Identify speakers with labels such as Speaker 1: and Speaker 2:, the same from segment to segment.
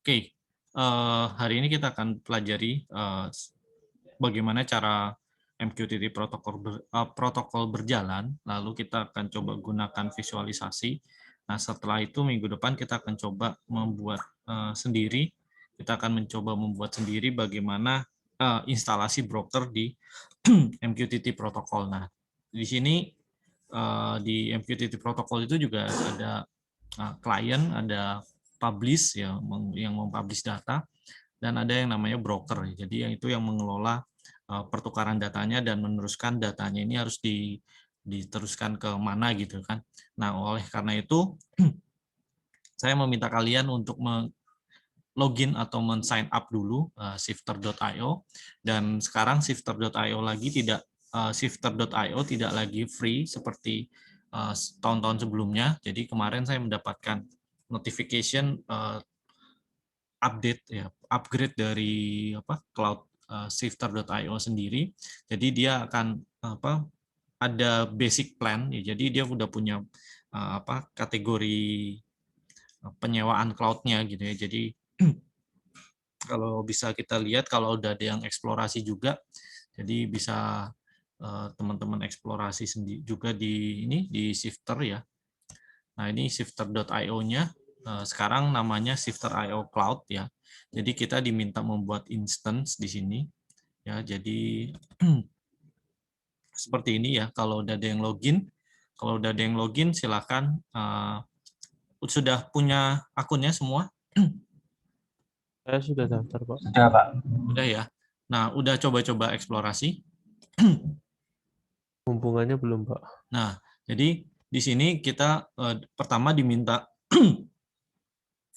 Speaker 1: Oke, hari ini kita akan pelajari bagaimana cara MQTT protokol berjalan, lalu kita akan coba gunakan visualisasi. Nah, setelah itu minggu depan kita akan coba membuat sendiri. Kita akan mencoba membuat sendiri bagaimana instalasi broker di MQTT protokol. Nah, di sini di MQTT protokol itu juga ada klien, ada publish ya, yang mempublish data, dan ada yang namanya broker. Jadi yang itu yang mengelola pertukaran datanya dan meneruskan datanya ini harus diteruskan ke mana gitu kan. Nah, oleh karena itu saya meminta kalian untuk login atau men-sign up dulu shifter.io, dan sekarang shifter.io lagi tidak shifter.io tidak lagi free seperti tahun-tahun sebelumnya. Jadi kemarin saya mendapatkan notification update ya, upgrade dari cloud shifter.io sendiri. Jadi dia akan ada basic plan ya. Jadi dia udah punya kategori penyewaan cloud-nya gitu ya. Jadi kalau bisa kita lihat kalau udah ada yang eksplorasi juga. Jadi bisa teman-teman eksplorasi sendiri juga di shifter ya. Nah, ini shifter.io-nya sekarang namanya shifter.io Cloud ya. Jadi kita diminta membuat instance di sini ya. Jadi seperti ini ya. Kalau udah ada yang login, silakan. Sudah punya akunnya semua?
Speaker 2: Saya sudah daftar, Pak.
Speaker 3: Sudah, Pak.
Speaker 1: Udah ya. Nah, udah coba-coba eksplorasi?
Speaker 2: Hubungannya belum, Pak.
Speaker 1: Nah, jadi di sini kita pertama diminta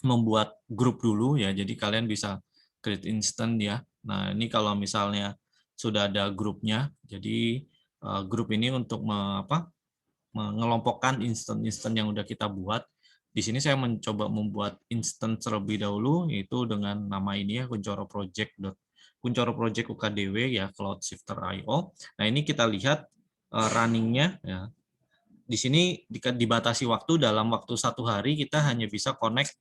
Speaker 1: membuat grup dulu ya. Jadi kalian bisa create instant ya. Nah, ini kalau misalnya sudah ada grupnya, jadi grup ini untuk mengelompokkan instant-instant yang udah kita buat. Di sini saya mencoba membuat instant terlebih dahulu, yaitu dengan nama ini ya, Kuncoro Project UKDW ya, Cloud Shifter IO. Nah, ini kita lihat running-nya ya. Di sini dibatasi waktu, dalam waktu 1 hari kita hanya bisa connect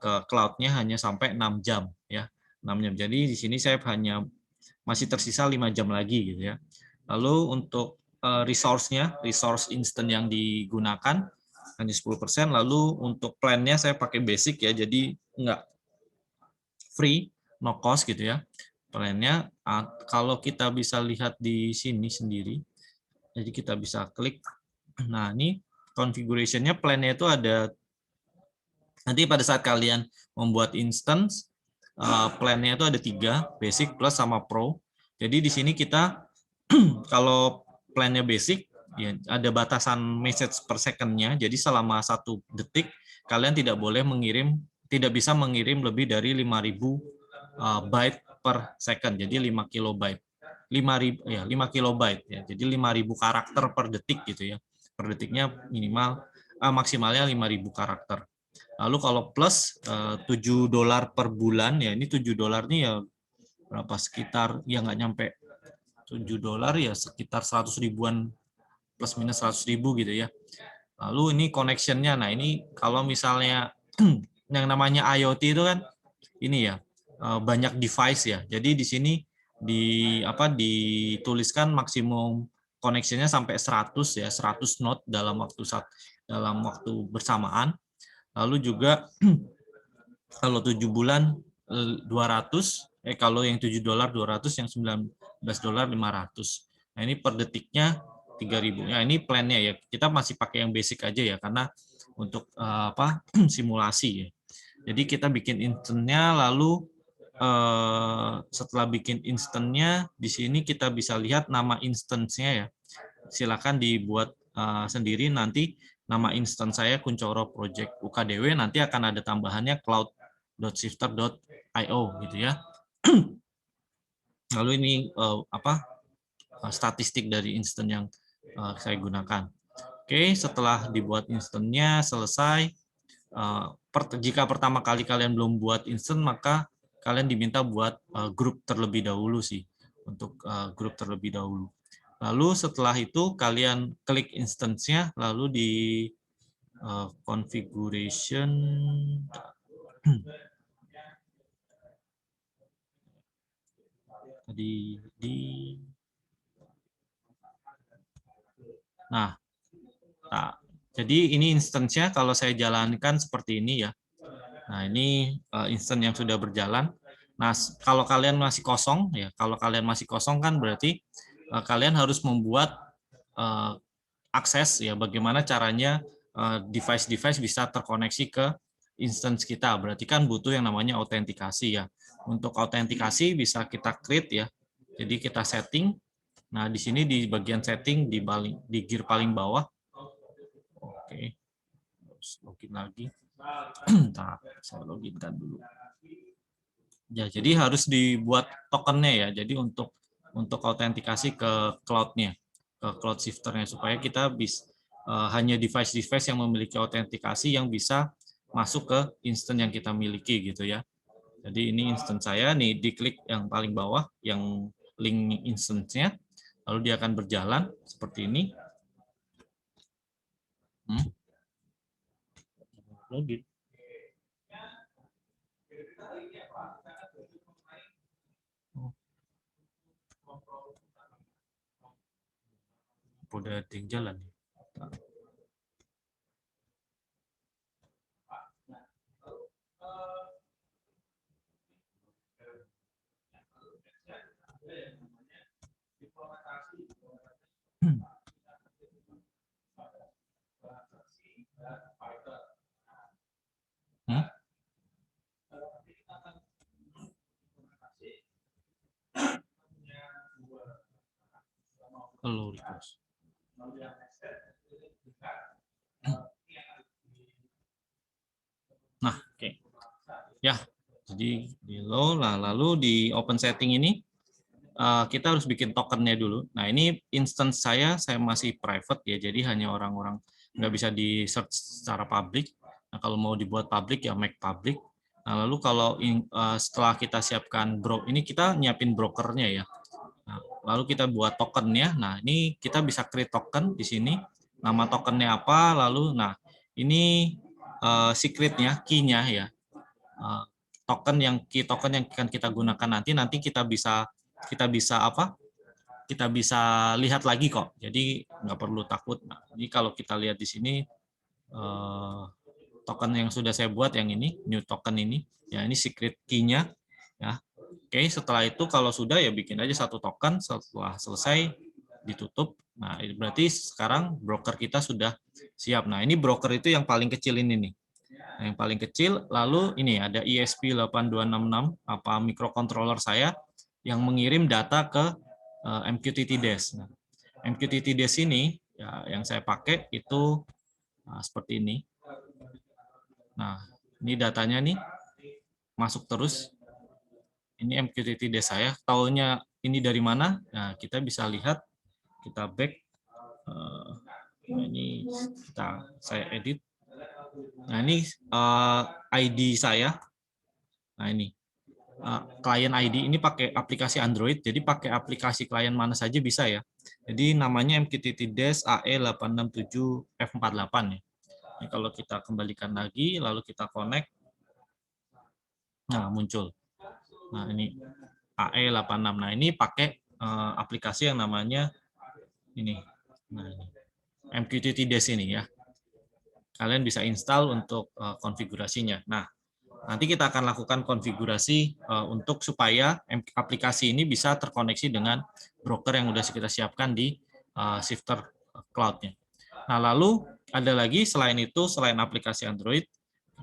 Speaker 1: ke cloud-nya hanya sampai 6 jam ya. 6 jam. Jadi di sini saya hanya masih tersisa 5 jam lagi gitu ya. Lalu untuk resource-nya, resource instant yang digunakan hanya 10%. Lalu untuk plan-nya saya pakai basic ya, jadi enggak free, no cost gitu ya. Plan-nya kalau kita bisa lihat di sini sendiri. Jadi kita bisa klik. Nah, ini configuration-nya, plan-nya itu ada. Nanti pada saat kalian membuat instance, plan-nya itu ada 3, basic, plus, sama pro. Jadi di sini kita kalau plan-nya basic, ya ada batasan message per second-nya. Jadi selama 1 detik kalian tidak bisa mengirim lebih dari 5.000 byte per second. Jadi 5 kilobyte. 5 kilobyte ya. Jadi 5.000 karakter per detik gitu ya. Per detiknya maksimalnya 5.000 karakter. Lalu kalau plus $7 per bulan ya, ini $7 nih ya berapa, sekitar ya nggak nyampe $7 ya, sekitar 100 ribuan, plus minus 100 ribu gitu ya. Lalu ini connection-nya, nah ini kalau misalnya yang namanya IoT itu kan ini ya, banyak device ya. Jadi di sini dituliskan maksimum connection-nya sampai 100 ya, 100 node dalam waktu bersamaan. Lalu juga kalau 7 bulan 200, kalau yang $7 200, yang $19 500. Nah, ini per detiknya 3.000. Nah, ini plan-nya ya. Kita masih pakai yang basic aja ya, karena untuk simulasi ya. Jadi kita bikin instant-nya, lalu setelah bikin instant-nya, di sini kita bisa lihat nama instance-nya ya. Silakan dibuat sendiri. Nanti nama instance saya Kuncoro Project UKDW, nanti akan ada tambahannya cloud.shifter.io gitu ya. Lalu ini statistik dari instant yang saya gunakan. Oke, setelah dibuat instance-nya selesai, jika pertama kali kalian belum buat instant, maka kalian diminta buat grup terlebih dahulu sih, untuk grup terlebih dahulu. Lalu setelah itu kalian klik instance-nya, lalu di configuration, tadi nah, jadi ini instance-nya kalau saya jalankan seperti ini ya. Nah, ini instance yang sudah berjalan. Nah, kalau kalian masih kosong ya, kalau kalian masih kosong kan berarti kalian harus membuat akses ya, bagaimana caranya device-device bisa terkoneksi ke instance kita. Berarti kan butuh yang namanya autentikasi ya. Untuk autentikasi bisa kita create ya. Jadi kita setting. Nah, di sini di bagian setting di gear paling bawah. Oke. Terus login lagi. Bentar, saya loginkan dulu. Ya, jadi harus dibuat tokennya ya. Jadi untuk autentikasi ke cloud-nya, ke cloud shifter-nya supaya kita bisa hanya device-device yang memiliki autentikasi yang bisa masuk ke instance yang kita miliki gitu ya. Jadi ini instance saya nih, diklik yang paling bawah yang link instance-nya, lalu dia akan berjalan seperti ini. Login. Udah ada yang jalan. Hello request. Nah, oke. Ya, jadi di low, nah lalu di open setting ini kita harus bikin tokennya dulu. Nah, ini instance saya masih private ya, jadi hanya orang-orang nggak bisa di search secara public. Nah, kalau mau dibuat public ya make public. Nah, lalu kalau setelah kita siapkan ini kita nyiapin brokernya ya. Nah, lalu kita buat tokennya. Nah, ini kita bisa create token di sini. Nama tokennya apa? Lalu, nah ini secretnya, key-nya ya. Key token yang akan kita gunakan nanti kita bisa apa? Kita bisa lihat lagi kok. Jadi nggak perlu takut. Nah, ini kalau kita lihat di sini token yang sudah saya buat yang ini, new token ini, ya ini secret key-nya ya. Oke, setelah itu kalau sudah ya bikin aja satu token, setelah selesai ditutup. Nah, berarti sekarang broker kita sudah siap. Nah, ini broker itu yang paling kecil ini nih. Nah, yang paling kecil, lalu ini ada ESP8266 apa microcontroller saya yang mengirim data ke MQTT Dash. Nah, MQTT Dash ini ya yang saya pakai itu seperti ini. Nah, ini datanya nih masuk terus. Ini MQTT Dash saya. Taunya ini dari mana? Nah, kita bisa lihat, kita back. Ini saya edit. Nah, ini ID saya. Nah, ini klien ID ini pakai aplikasi Android, jadi pakai aplikasi klien mana saja bisa ya. Jadi namanya MQTT Dash AE867F48 ya. Ini kalau kita kembalikan lagi, lalu kita connect, nah muncul. Nah ini AE86. Nah ini pakai aplikasi yang namanya ini. Nah, ini. MQTT Dash ini ya. Kalian bisa install untuk konfigurasinya. Nah, nanti kita akan lakukan konfigurasi untuk supaya aplikasi ini bisa terkoneksi dengan broker yang sudah kita siapkan di Shifter Cloud-nya. Nah, lalu ada lagi selain itu, selain aplikasi Android,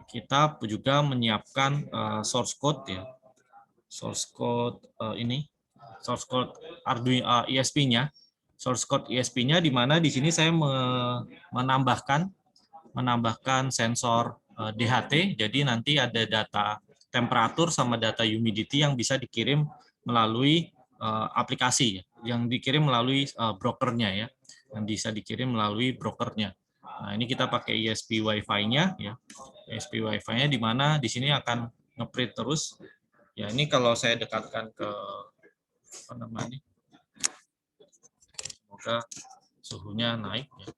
Speaker 1: kita juga menyiapkan source code ya. Source code ini, source code Arduino ISP-nya. Source code ISP-nya di mana di sini saya menambahkan sensor DHT, jadi nanti ada data temperatur sama data humidity yang bisa dikirim melalui aplikasi, yang dikirim melalui brokernya ya, yang bisa dikirim melalui brokernya. Nah ini kita pakai ISP Wi-Fi-nya ya, ISP Wi-Fi-nya di mana di sini akan ngeprint terus. Ya ini kalau saya dekatkan ke apa namanya, semoga suhunya naik ya,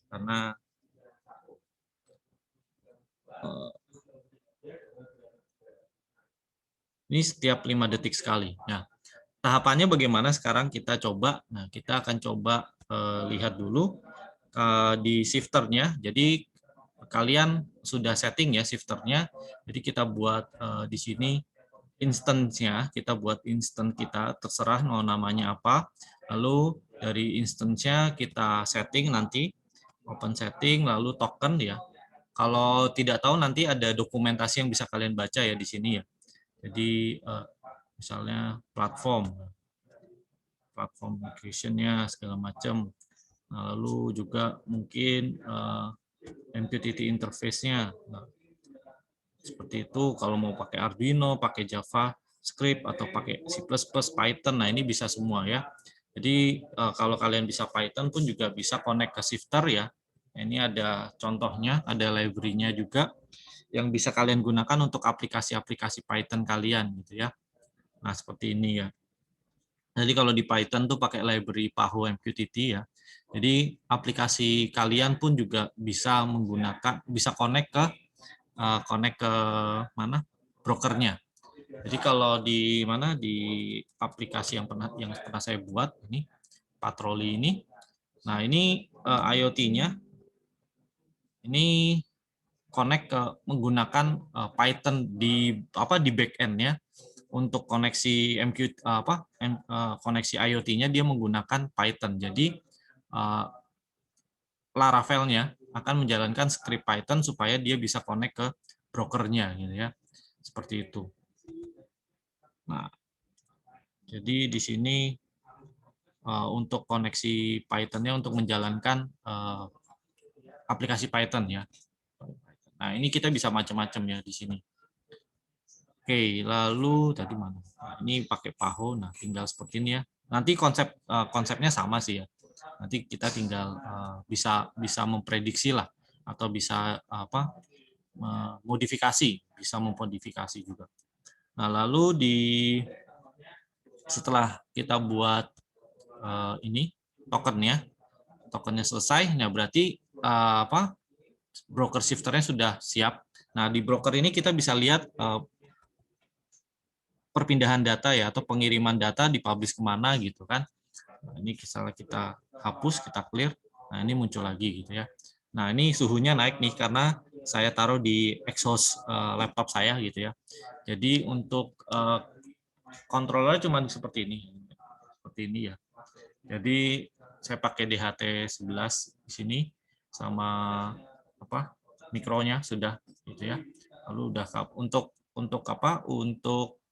Speaker 1: karena Ini setiap 5 detik sekali. Nah, tahapannya bagaimana sekarang kita coba. Nah, kita akan coba lihat dulu di shifternya. Jadi kalian sudah setting ya shifternya. Jadi kita buat di sini instance-nya, kita buat instance kita, terserah mau namanya apa. Lalu dari instance-nya kita setting nanti, open setting, lalu token ya. Kalau tidak tahu nanti ada dokumentasi yang bisa kalian baca ya di sini ya. Jadi misalnya platform migration-nya segala macam. Nah, lalu juga mungkin MQTT interface-nya. Nah, seperti itu kalau mau pakai Arduino, pakai Java script atau pakai C++, Python. Nah, ini bisa semua ya. Jadi kalau kalian bisa Python pun juga bisa connect ke shifter ya. Ini ada contohnya, ada library-nya juga yang bisa kalian gunakan untuk aplikasi-aplikasi Python kalian gitu ya. Nah, seperti ini ya. Jadi kalau di Python tuh pakai library PAHO MQTT ya. Jadi aplikasi kalian pun juga bisa menggunakan, bisa connect ke mana brokernya. Jadi kalau di mana di aplikasi yang pernah saya buat ini patroli ini. Nah, ini IoT-nya ini connect ke menggunakan Python di back-end-nya. Untuk koneksi koneksi IoT-nya dia menggunakan Python. Jadi Laravel-nya akan menjalankan script Python supaya dia bisa connect ke brokernya gitu ya. Seperti itu. Nah, jadi di sini untuk koneksi Python-nya untuk menjalankan aplikasi Python ya. Nah, ini kita bisa macam-macam ya di sini. Oke, lalu tadi mana? Nah, ini pakai PAHO, nah tinggal seperti ini ya. Nanti konsepnya sama sih ya. Nanti kita tinggal bisa memprediksi lah atau bisa modifikasi, bisa memodifikasi juga. Nah, lalu setelah kita buat ini tokennya selesai, nah berarti broker shifternya sudah siap. Nah, di broker ini kita bisa lihat perpindahan data ya atau pengiriman data dipublish kemana gitu kan. Nah, ini misalnya kita hapus, kita clear, nah ini muncul lagi gitu ya. Nah, ini suhunya naik nih karena saya taruh di exhaust laptop saya gitu ya. Jadi untuk controller cuma seperti ini. Seperti ini ya. Jadi saya pakai DHT11 di sini sama mikronya sudah gitu ya. Lalu udah untuk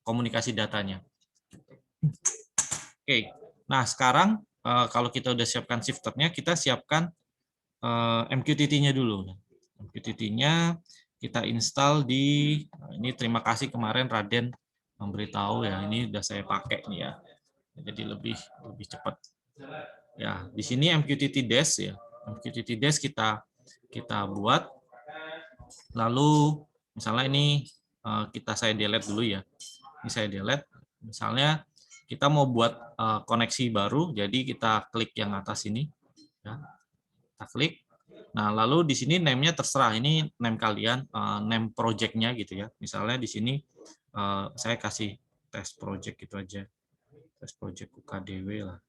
Speaker 1: komunikasi datanya. Oke. Nah, sekarang kalau kita udah siapkan shifternya, kita siapkan MQTT-nya dulu. MQTT-nya kita install ini terima kasih kemarin Raden memberitahu ya, ini udah saya pakai nih ya. Jadi lebih cepat. Ya, di sini MQTT Dash ya. MQTT Dash kita buat. Lalu misalnya ini saya delete dulu ya. Ini saya delete. Misalnya kita mau buat koneksi baru, jadi kita klik yang atas ini. Ya. Kita klik. Nah, lalu di sini name-nya terserah. Ini name kalian, name project-nya gitu ya. Misalnya di sini saya kasih test project gitu aja. Test project UKDW lah.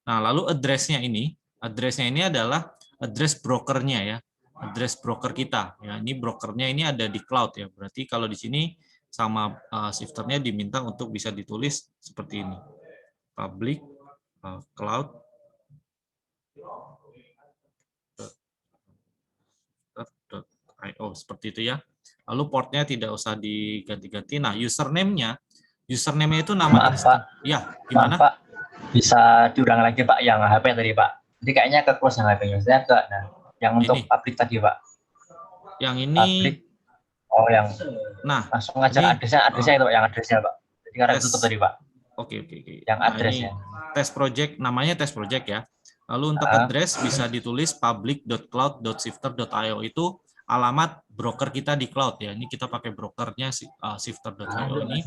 Speaker 1: Nah, lalu address-nya ini adalah address brokernya ya. Address broker kita. Ya, ini brokernya ini ada di cloud ya. Berarti kalau di sini sama shifternya diminta untuk bisa ditulis seperti ini. Public cloud .io seperti itu ya. Lalu portnya tidak usah diganti-ganti. Nah, username-nya itu nama
Speaker 3: Maaf, Pak.
Speaker 1: Ya, gimana?
Speaker 3: Maaf, Pak. Bisa diulang lagi, Pak, yang HP tadi, Pak. Jadi kayaknya ke close yang HP-nya. Saya ke yang untuk publik tadi, Pak.
Speaker 1: Yang ini
Speaker 3: publik. Oh, yang langsung aja adresnya itu, Pak, yang adresnya, Pak. Jadi karena tutup tadi, Pak.
Speaker 1: Oke.
Speaker 3: Yang adresnya.
Speaker 1: Test project, namanya test project ya. Lalu untuk address bisa ditulis public.cloud.shifter.io, itu alamat broker kita di cloud ya. Ini kita pakai brokernya shifter.io ini.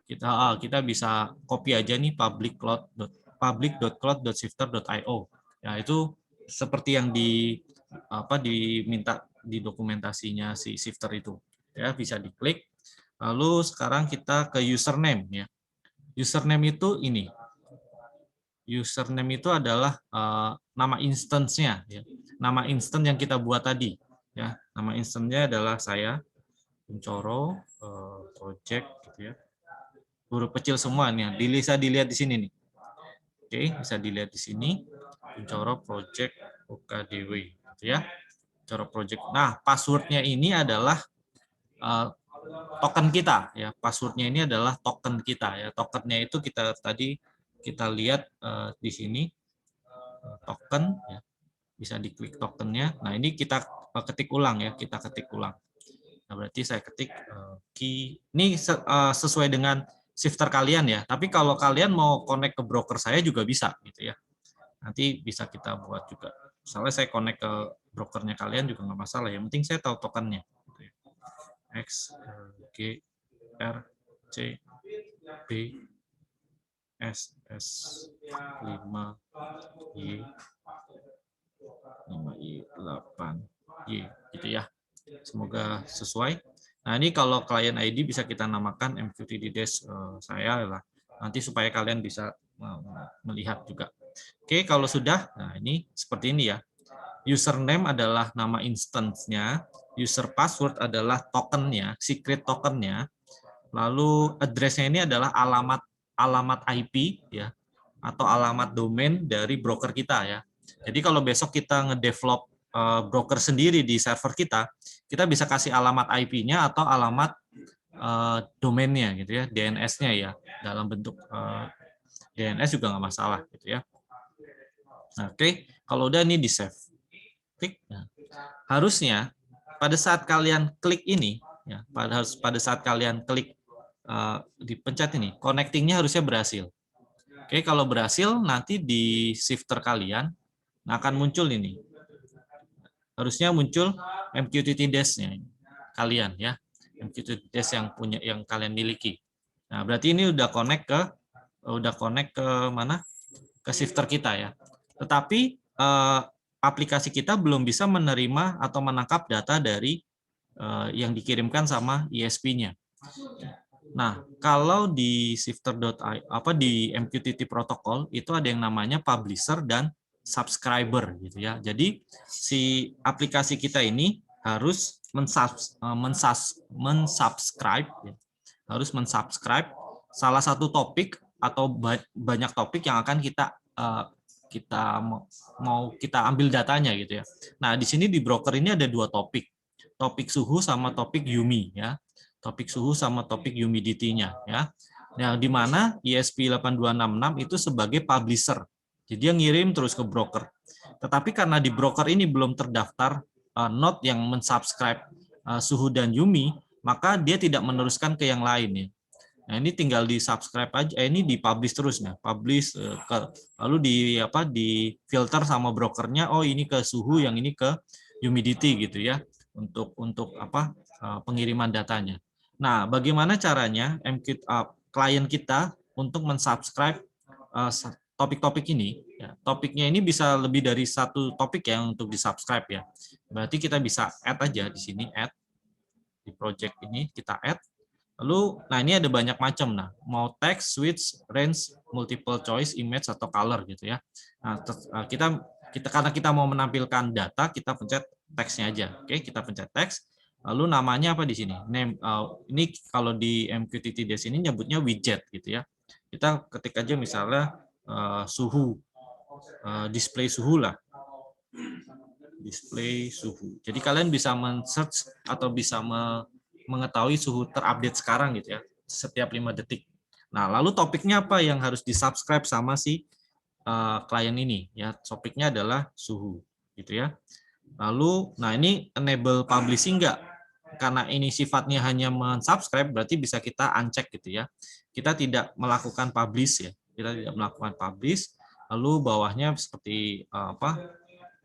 Speaker 1: Kita bisa copy aja nih public.cloud.shifter.io. Ya, itu seperti yang diminta di dokumentasinya si shifter itu. Ya, bisa diklik. Lalu sekarang kita ke username ya. Username itu ini. Username itu adalah nama instance-nya ya. Nama instance yang kita buat tadi ya. Nama instance-nya adalah saya Kuncoro project gitu ya. Huruf kecil semua nih. Bisa dilihat di sini nih. Oke, bisa dilihat di sini. Kuncoro project UKDW gitu ya. Kuncoro project. Nah, passwordnya ini adalah token kita ya. Passwordnya ini adalah token kita ya. Tokennya itu kita tadi kita lihat di sini token ya. Bisa diklik tokennya. Nah, ini kita ketik ulang ya, kita ketik ulang. Nah, berarti saya ketik key. Ini sesuai dengan shifter kalian ya. Tapi kalau kalian mau connect ke broker saya juga bisa gitu ya. Nanti bisa kita buat juga. Misalnya saya connect ke brokernya kalian juga nggak masalah. Yang penting saya tahu tokennya. X, G, R, C, B, S, 5, Y, 5Y, 8Y, gitu ya. Semoga sesuai. Nah, ini kalau klien ID bisa kita namakan MQTT Dash saya lah. Nanti supaya kalian bisa melihat juga. Oke, kalau sudah, nah ini seperti ini ya. Username adalah nama instance-nya, user password adalah tokennya, secret tokennya. Lalu address-nya ini adalah alamat IP ya, atau alamat domain dari broker kita ya. Jadi kalau besok kita ngedevelop broker sendiri di server kita bisa kasih alamat IP-nya atau alamat domainnya gitu ya, DNS-nya ya, dalam bentuk DNS juga nggak masalah gitu ya. Nah, oke, kalau udah ini di save, klik. Nah, harusnya pada saat kalian klik ini, ya, pada saat kalian klik dipencet ini, connecting-nya harusnya berhasil. Oke, kalau berhasil nanti di shifter kalian akan muncul ini. Harusnya muncul MQTT Dash-nya kalian ya. MQTT Dash yang kalian miliki. Nah, berarti ini udah connect ke mana? Ke shifter kita ya. Tetapi aplikasi kita belum bisa menerima atau menangkap data dari yang dikirimkan sama ISP-nya. Nah, kalau di shifter.io di MQTT protokol itu ada yang namanya publisher dan subscriber gitu ya. Jadi si aplikasi kita ini harus mensubscribe harus mensubscribe salah satu topik atau banyak topik yang akan kita ambil datanya gitu ya. Nah, di sini di broker ini ada dua topik. Topik suhu sama topik Yumi ya. Topik suhu sama topik humidity-nya ya. Nah, di mana ESP8266 itu sebagai publisher. Jadi dia ngirim terus ke broker. Tetapi karena di broker ini belum terdaftar node yang mensubscribe suhu dan Yumi, maka dia tidak meneruskan ke yang lain ya. Nah, ini tinggal di subscribe aja, ini di publish terus ya, publish lalu di filter sama brokernya, oh ini ke suhu, yang ini ke humidity gitu ya, untuk pengiriman datanya. Nah, bagaimana caranya klien kita untuk mensubscribe topik-topik ini? Ya, topiknya ini bisa lebih dari satu topik ya untuk disubscribe ya. Berarti kita bisa add aja di sini, add di project ini kita add. Lalu, nah ini ada banyak macam. Nah, mau text, switch, range, multiple choice, image atau color gitu ya. Nah, kita karena kita mau menampilkan data, kita pencet teksnya aja. Oke, kita pencet teks. Lalu namanya apa di sini? Name. Ini kalau di MQTT Dash ini nyebutnya widget gitu ya. Kita ketik aja misalnya suhu, display suhu lah. Display suhu. Jadi kalian bisa men-search atau bisa mengetahui suhu terupdate sekarang gitu ya, setiap 5 detik. Nah, lalu topiknya apa yang harus di-subscribe sama si klien ini ya? Topiknya adalah suhu gitu ya. Lalu, nah ini enable publishing enggak? Karena ini sifatnya hanya mensubscribe, berarti bisa kita uncheck gitu ya. Kita tidak melakukan publish ya. Kita tidak melakukan publish. Lalu bawahnya seperti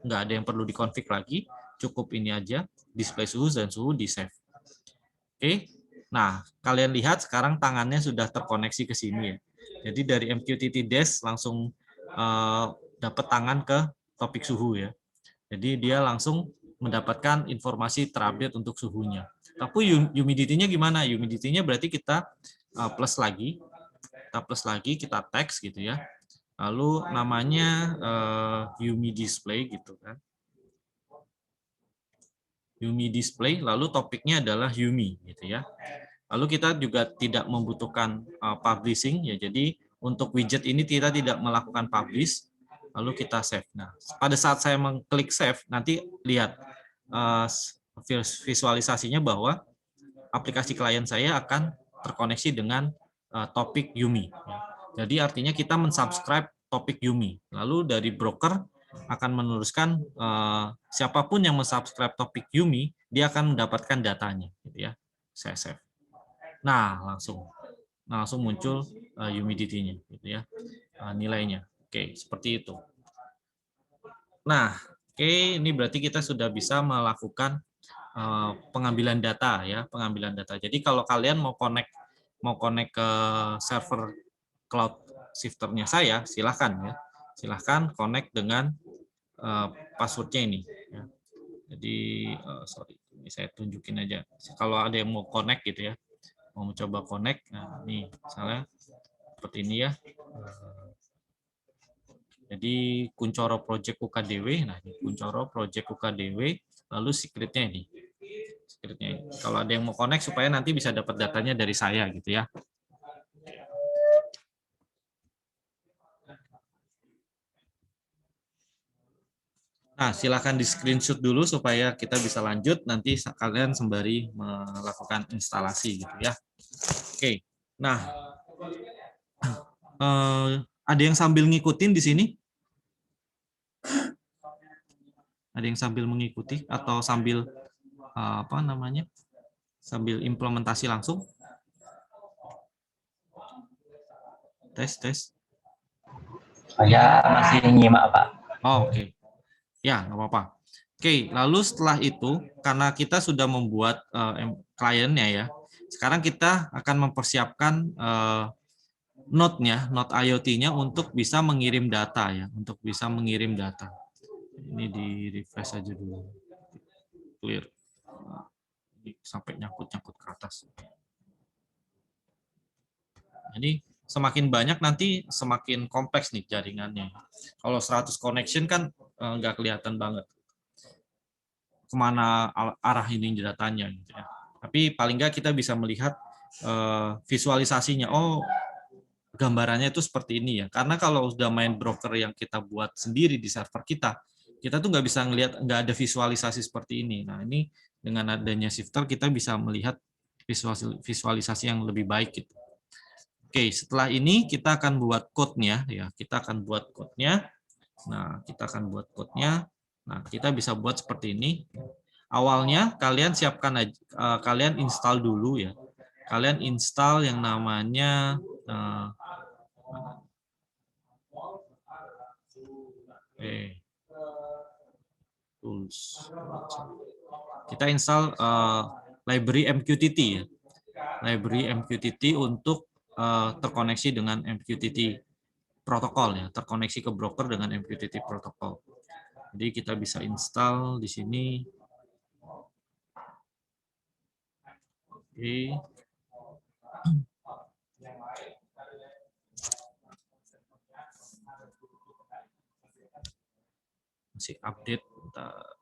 Speaker 1: nggak ada yang perlu dikonfig lagi. Cukup ini aja, display suhu dan suhu di save. Oke. Nah, kalian lihat sekarang tangannya sudah terkoneksi ke sini ya. Jadi dari MQTT Dash langsung dapat tangan ke topik suhu ya. Jadi dia langsung mendapatkan informasi terupdate untuk suhunya. Tapi humidity-nya gimana? Humidity-nya berarti kita plus lagi, kita teks gitu ya. Lalu namanya humidisplay gitu kan. Humidisplay, lalu topiknya adalah humi gitu ya. Lalu kita juga tidak membutuhkan publishing ya. Jadi untuk widget ini kita tidak melakukan publish, lalu kita save. Nah, pada saat saya mengklik save, nanti lihat visualisasinya bahwa aplikasi klien saya akan terkoneksi dengan topik Yumi. Jadi artinya kita mensubscribe topik Yumi. Lalu dari broker akan meneruskan siapapun yang mensubscribe topik Yumi, dia akan mendapatkan datanya, gitu ya. Saya save. Nah, langsung muncul humidity-nya, gitu ya, nilainya. Oke, seperti itu. Nah, oke, ini berarti kita sudah bisa melakukan pengambilan data ya, pengambilan data. Jadi kalau kalian mau connect ke server cloud shifter-nya saya, silahkan ya, silahkan connect dengan passwordnya ini. Ya. Jadi sorry, ini saya tunjukin aja. Kalau ada yang mau connect gitu ya, mau mencoba connect, nah ini misalnya seperti ini ya. Jadi Kuncoro Project UKDW, nah ini Kuncoro Project UKDW, lalu secretnya ini. Kalau ada yang mau connect supaya nanti bisa dapat datanya dari saya gitu ya. Nah, silakan di screenshot dulu supaya kita bisa lanjut nanti kalian sembari melakukan instalasi gitu ya. Oke. Nah, ada yang sambil ngikutin di sini? Ada yang sambil mengikuti atau sambil apa namanya? Sambil implementasi langsung? Tes.
Speaker 3: Saya masih nyimak, Pak.
Speaker 1: Oh, oke. Ya, nggak apa-apa. Oke, lalu setelah itu, karena kita sudah membuat kliennya ya, sekarang kita akan mempersiapkan node-nya, node IoT-nya untuk bisa mengirim data ya, untuk bisa mengirim data. Ini di refresh aja dulu. Clear. Ini sampai nyangkut-nyangkut ke atas. Jadi semakin banyak nanti semakin kompleks nih jaringannya. Kalau 100 connection kan nggak kelihatan banget kemana arah ini datanya gitu ya. Tapi paling nggak kita bisa melihat visualisasinya. Oh, gambarannya itu seperti ini ya. Karena kalau sudah main broker yang kita buat sendiri di server kita tuh nggak bisa ngelihat, nggak ada visualisasi seperti ini. Nah, ini dengan adanya shifter kita bisa melihat visualisasi yang lebih baik gitu. Oke, setelah ini kita akan buat code-nya ya. Kita akan buat code-nya. Nah, kita akan buat code-nya. Nah, kita bisa buat seperti ini. Awalnya kalian siapkan aja, kalian install dulu ya. Kalian install yang namanya tools. Kita install library MQTT ya. Library MQTT untuk terkoneksi dengan MQTT protokol ya, terkoneksi ke broker dengan MQTT protokol. Jadi kita bisa install di sini. Oke. Masih update. Bentar.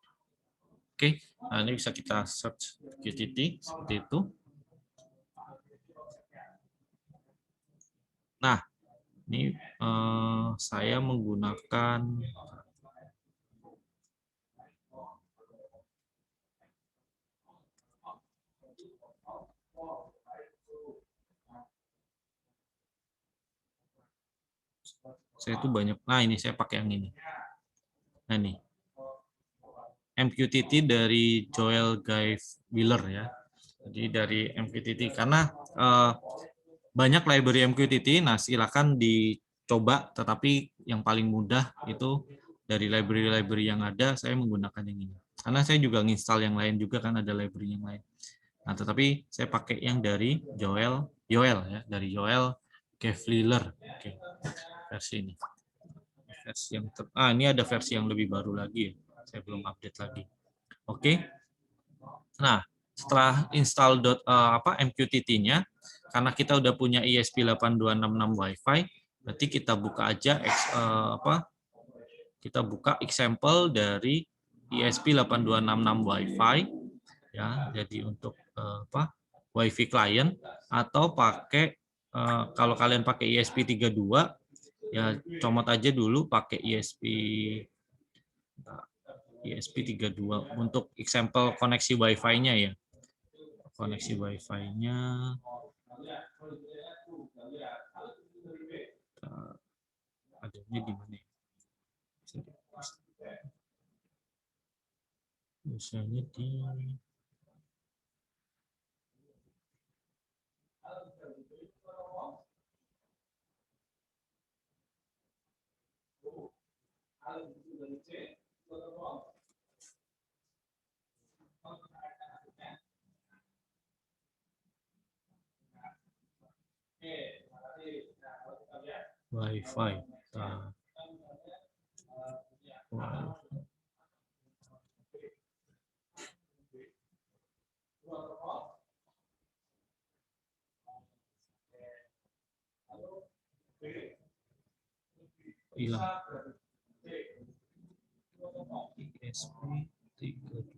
Speaker 1: Oke, nah ini bisa kita search QTT seperti itu. Nah, ini saya menggunakan saya itu banyak. Nah, ini saya pakai yang ini. Nah, ini MQTT dari Joel Guy Wheeler ya. Jadi dari MQTT karena banyak library MQTT. Nah, silakan dicoba. Tetapi yang paling mudah itu dari library-library yang ada. Saya menggunakan yang ini. Karena saya juga nginstal yang lain juga kan ada library yang lain. Nah, tetapi saya pakai yang dari Joel ya, dari Joel Guy Wheeler. Oke. Versi ini. Versi yang ini ada versi yang lebih baru lagi ya. Saya belum update lagi. Oke. Nah, setelah install MQTT-nya, karena kita udah punya ESP8266 Wi-Fi, berarti kita buka aja kita buka example dari ESP8266 Wi-Fi ya. Jadi untuk Wi-Fi client, atau pakai kalau kalian pakai ESP32 ya comot aja dulu pakai ESP32 untuk example koneksi Wi-Fi-nya ya. Koneksi Wi-Fi-nya adanya di mana ya? Misalnya di Wi-Fi. Hilang. ESP32.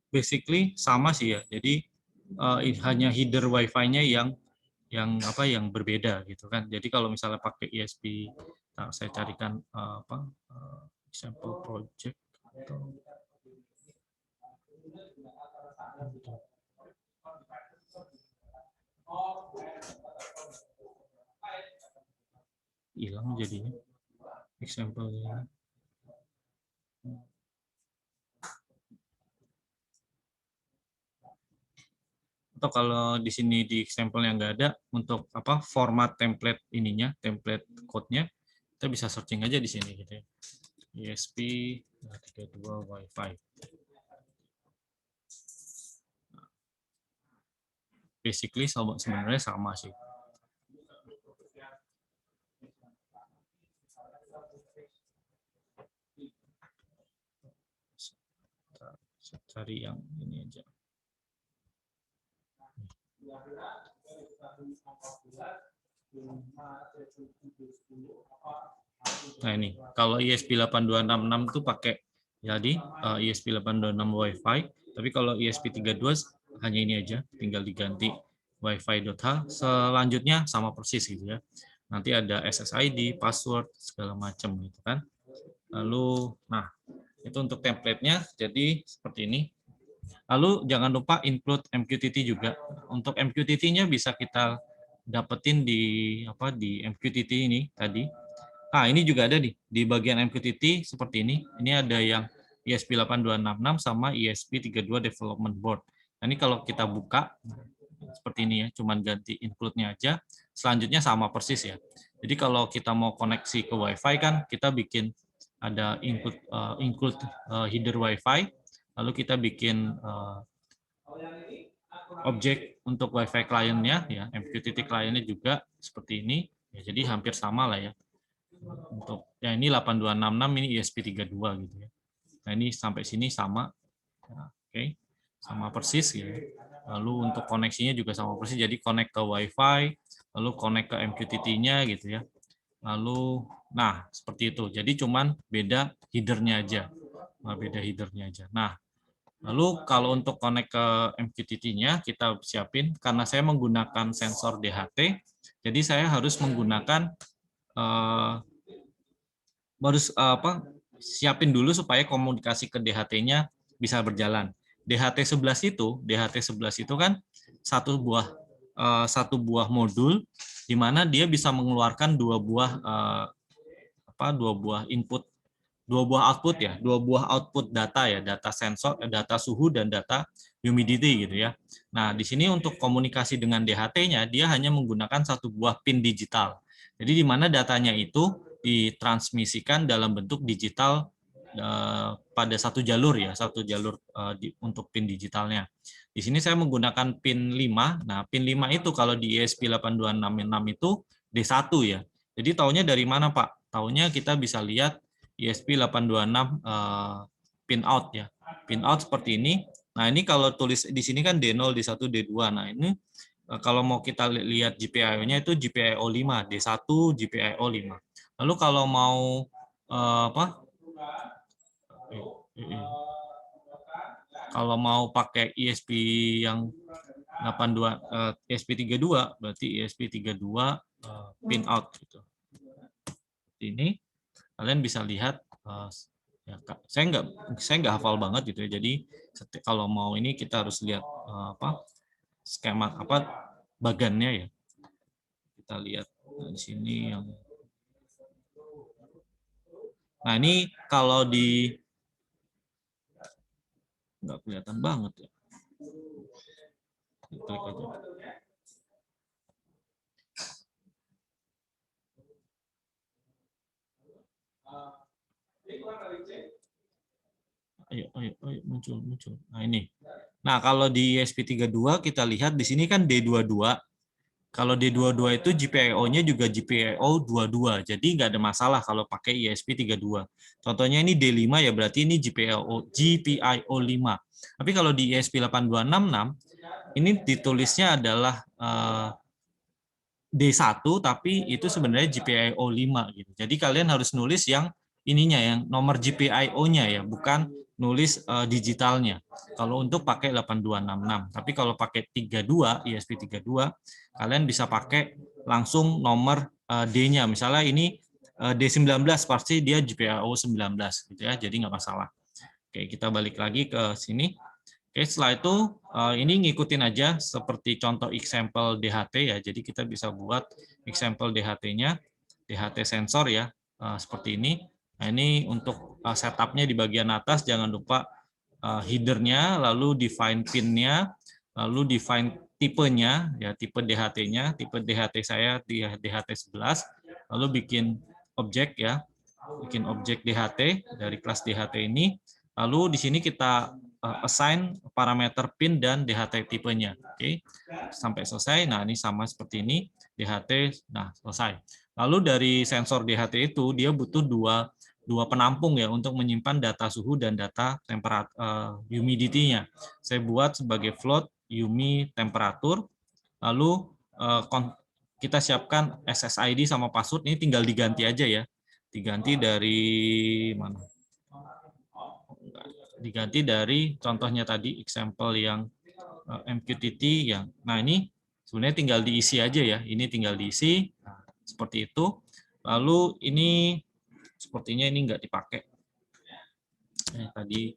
Speaker 1: Basically sama sih ya. Jadi hanya header Wi-Fi-nya yang berbeda gitu kan. Jadi kalau misalnya pakai ESP, saya carikan example project atau hilang jadinya example-nya. Atau kalau di sini di example yang nggak ada, untuk format template ininya, template code-nya, kita bisa searching aja di sini gitu ya. ESP32 Wi-Fi. Basically sebenarnya sama sih. Cari yang ini aja. Nah ini, kalau ESP8266 itu pakai jadi ESP8266 Wi-Fi, tapi kalau ESP32 hanya ini aja, tinggal diganti Wi-Fi.h. Selanjutnya sama persis gitu ya. Nanti ada SSID, password, segala macam gitu kan. Lalu, nah itu untuk template-nya, jadi seperti ini. Lalu jangan lupa include MQTT juga. Untuk MQTT-nya bisa kita dapetin di MQTT ini tadi. Nah, ini juga ada nih di bagian MQTT seperti ini. Ini ada yang ESP8266 sama ESP32 Development Board. Nah, ini kalau kita buka seperti ini ya, cuman ganti include-nya aja. Selanjutnya sama persis ya. Jadi kalau kita mau koneksi ke Wi-Fi kan kita bikin ada include header Wi-Fi. Lalu kita bikin objek untuk Wi-Fi client-nya, ya, MQTT client-nya juga seperti ini. Ya, jadi hampir sama lah ya. Untuk yang ini 8266, ini ESP32 gitu ya. Nah ini sampai sini sama, oke, sama persis ya. Lalu untuk koneksinya juga sama persis. Jadi connect ke Wi-Fi, lalu connect ke MQTT-nya gitu ya. Lalu, nah seperti itu. Jadi cuman beda header-nya aja. Beda header-nya aja. Nah, lalu kalau untuk connect ke MQTT-nya kita siapin, karena saya menggunakan sensor DHT, jadi saya harus menggunakan siapin dulu supaya komunikasi ke DHT-nya bisa berjalan. DHT11 itu kan satu buah modul di mana dia bisa mengeluarkan dua buah input, dua buah output ya, dua buah output data ya, data sensor, data suhu dan data humidity gitu ya. Nah, di sini untuk komunikasi dengan DHT-nya dia hanya menggunakan satu buah pin digital. Jadi di mana datanya itu ditransmisikan dalam bentuk digital pada satu jalur ya, untuk pin digitalnya. Di sini saya menggunakan pin 5. Nah, pin 5 itu kalau di ESP8266 itu D1 ya. Jadi taunya dari mana, Pak? Taunya kita bisa lihat ESP826 pin out ya. Pin out seperti ini. Nah, ini kalau tulis di sini kan D0, D1, D2. Nah, ini kalau mau kita lihat GPIO-nya itu GPIO 5, D1, GPIO 5. Lalu kalau mau kalau mau pakai ESP yang 82 ESP32 berarti ESP32 pin out gitu. Ini kalian bisa lihat ya, saya nggak hafal banget gitu ya. Jadi kalau mau ini kita harus lihat skema bagannya ya. Kita lihat di sini yang nah ini kalau di nggak kelihatan banget ya. Klik aja. Ayo muncul. Nah ini. Nah kalau di ESP32 kita lihat di sini kan D22. Kalau D22 itu GPIO-nya juga GPIO 22. Jadi nggak ada masalah kalau pakai ESP32. Contohnya ini D5 ya berarti ini GPIO 5. Tapi kalau di ESP8266 ini ditulisnya adalah D1 tapi itu sebenarnya GPIO 5 gitu. Jadi kalian harus nulis yang ininya yang nomor GPIO-nya ya, bukan nulis digitalnya. Kalau untuk pakai 8266. Tapi kalau pakai 32 ESP32 kalian bisa pakai langsung nomor D-nya. Misalnya ini D19 pasti dia GPIO 19 gitu ya. Jadi nggak masalah. Oke, kita balik lagi ke sini. Oke, setelah itu ini ngikutin aja seperti contoh example DHT ya. Jadi kita bisa buat example DHT-nya, DHT sensor ya, seperti ini. Nah, ini untuk setupnya di bagian atas jangan lupa header-nya, lalu define pin-nya, lalu define tipenya ya, tipe DHT-nya, tipe DHT saya di DHT11, lalu bikin objek ya, bikin objek DHT dari kelas DHT ini. Lalu di sini kita assign parameter pin dan DHT tipenya. Oke, sampai selesai. Nah, ini sama seperti ini DHT. Nah, selesai. Lalu dari sensor DHT itu dia butuh dua penampung ya untuk menyimpan data suhu dan data temperatur humidity-nya. Saya buat sebagai float humi temperatur. Lalu kita siapkan SSID sama password, ini tinggal diganti aja ya. Diganti dari mana? Diganti dari contohnya tadi example yang MQTT yang. Nah, ini sebenarnya tinggal diisi aja ya. Ini tinggal diisi. Nah, seperti itu. Lalu ini sepertinya ini nggak dipakai. Tadi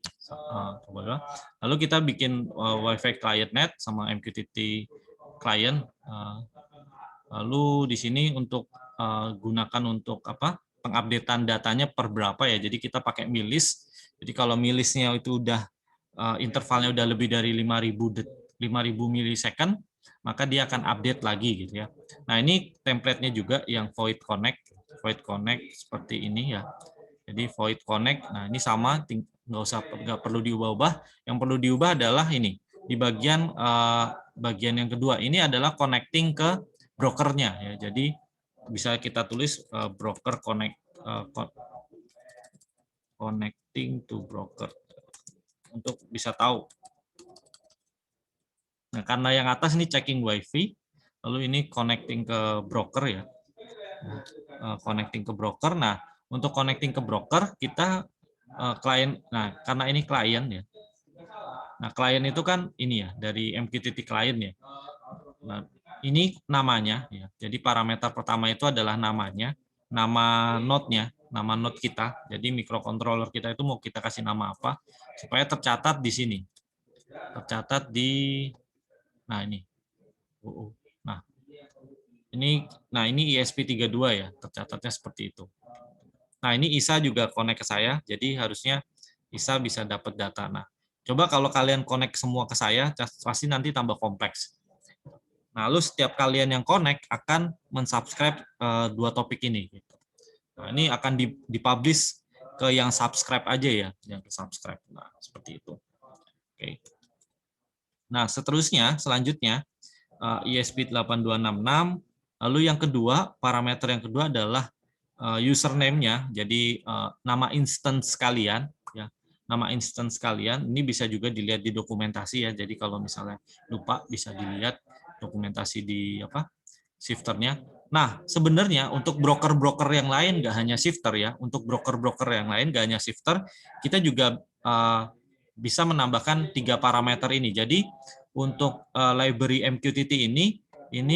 Speaker 1: lalu kita bikin Wi-Fi client net sama MQTT client. Lalu di sini untuk gunakan untuk pengupdatean datanya per berapa ya. Jadi kita pakai millis. Jadi kalau millisnya itu udah intervalnya udah lebih dari 5.000 milisecond, maka dia akan update lagi gitu ya. Nah, ini template-nya juga yang void connect seperti ini ya. Jadi void connect. Nah, ini sama, nggak perlu diubah-ubah. Yang perlu diubah adalah ini di bagian yang kedua. Ini adalah connecting ke brokernya ya. Jadi bisa kita tulis broker connecting to broker untuk bisa tahu. Nah, karena yang atas ini checking WiFi, lalu ini connecting ke broker ya. Connecting ke broker. Nah, untuk connecting ke broker kita klien. Nah, karena ini klien ya. Nah, klien itu kan ini ya dari MQTT klien ya. Nah, ini namanya ya. Jadi parameter pertama itu adalah namanya, nama node-nya, nama node kita. Jadi microcontroller kita itu mau kita kasih nama apa supaya tercatat di sini. tercatat di, nah ini, nah ini ESP32 ya, tercatatnya seperti itu. Nah ini ISA juga connect ke saya, jadi harusnya ISA bisa dapat data. Nah coba kalau kalian connect semua ke saya, pasti nanti tambah kompleks. Nah, lalu setiap kalian yang connect akan mensubscribe dua topik ini. Nah, ini akan dipublish ke yang subscribe aja ya, yang subscribe. Nah, seperti itu. Oke. Nah, selanjutnya ESP8266. Lalu yang kedua, parameter yang kedua adalah username-nya. Jadi nama instance kalian, ya. Nama instance kalian ini bisa juga dilihat di dokumentasi ya. Jadi kalau misalnya lupa bisa dilihat dokumentasi di shifternya. Nah, sebenarnya untuk broker-broker yang lain nggak hanya shifter ya. Untuk broker-broker yang lain nggak hanya shifter, kita juga bisa menambahkan 3 parameter ini. Jadi untuk library MQTT ini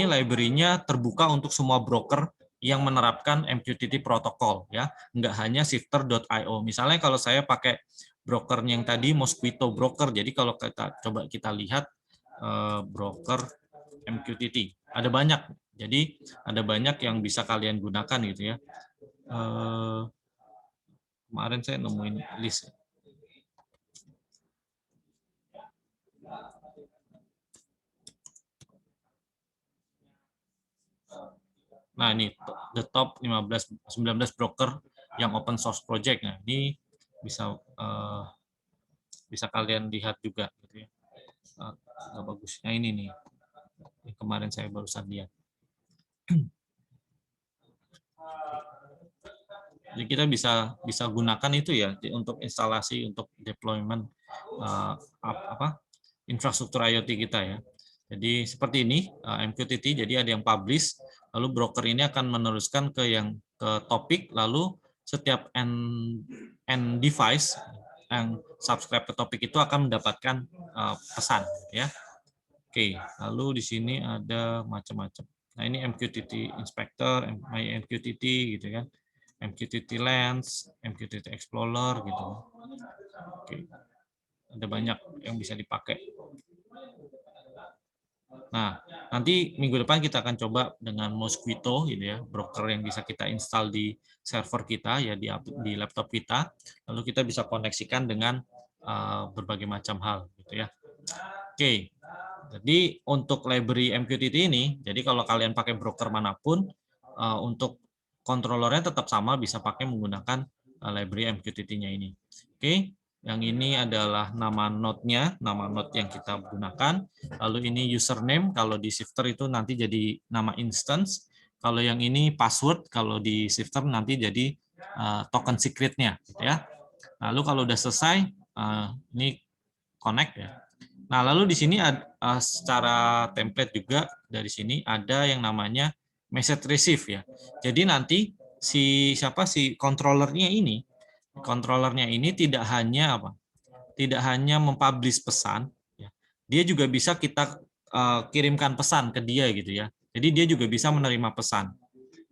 Speaker 1: library-nya terbuka untuk semua broker yang menerapkan MQTT protokol ya, nggak hanya shifter.io. Misalnya kalau saya pakai broker yang tadi Mosquito Broker, jadi kalau kita lihat broker MQTT, ada banyak. Jadi ada banyak yang bisa kalian gunakan gitu ya. Kemarin saya nemuin list. Nah, ini the top 19 broker yang open source project. Nah, ini bisa kalian lihat juga gitu ya. Bagusnya ini nih. Kemarin saya barusan lihat. Jadi kita bisa gunakan itu ya untuk instalasi, untuk deployment infrastruktur IoT kita ya. Jadi seperti ini MQTT, jadi ada yang publish, lalu broker ini akan meneruskan ke topik, lalu setiap end device yang subscribe ke topik itu akan mendapatkan pesan ya. Oke, lalu di sini ada macam-macam. Nah, ini MQTT Inspector, MQTT gitu kan. MQTT Lens, MQTT Explorer gitu. Oke. Ada banyak yang bisa dipakai. Nah, nanti minggu depan kita akan coba dengan Mosquito gitu ya, broker yang bisa kita install di server kita ya, di laptop kita. Lalu kita bisa koneksikan dengan berbagai macam hal gitu ya. Oke. Jadi untuk library MQTT ini, jadi kalau kalian pakai broker manapun, untuk controllernya tetap sama, bisa pakai menggunakan library MQTT-nya ini. Oke, yang ini adalah nama node-nya, nama node yang kita gunakan. Lalu ini username, kalau di shifter itu nanti jadi nama instance. Kalau yang ini password, kalau di shifter nanti jadi token secret-nya. Gitu ya. Lalu kalau udah selesai, ini connect ya. Nah, lalu di sini secara template juga dari sini ada yang namanya message receive ya. Jadi nanti si controllernya ini tidak hanya mempublish pesan ya. Dia juga bisa kita kirimkan pesan ke dia gitu ya. Jadi dia juga bisa menerima pesan.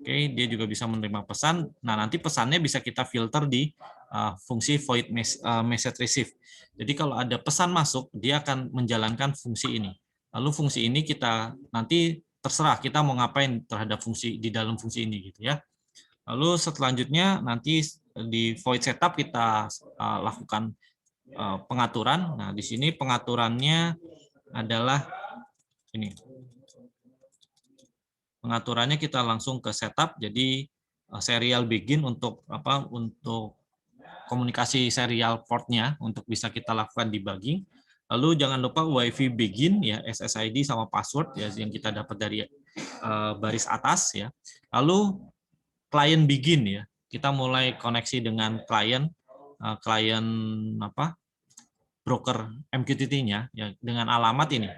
Speaker 1: Oke, dia juga bisa menerima pesan. Nah, nanti pesannya bisa kita filter di fungsi void message receive. Jadi kalau ada pesan masuk, dia akan menjalankan fungsi ini. Lalu fungsi ini kita nanti terserah kita mau ngapain terhadap fungsi di dalam fungsi ini gitu ya. Lalu selanjutnya nanti di void setup kita lakukan pengaturan. Nah, di sini pengaturannya adalah ini. Pengaturannya kita langsung ke setup, jadi serial begin untuk komunikasi serial portnya untuk bisa kita lakukan debugging. Lalu jangan lupa WiFi begin ya, SSID sama password ya yang kita dapat dari baris atas ya. Lalu client begin ya, kita mulai koneksi dengan klien broker MQTT-nya ya dengan alamat ini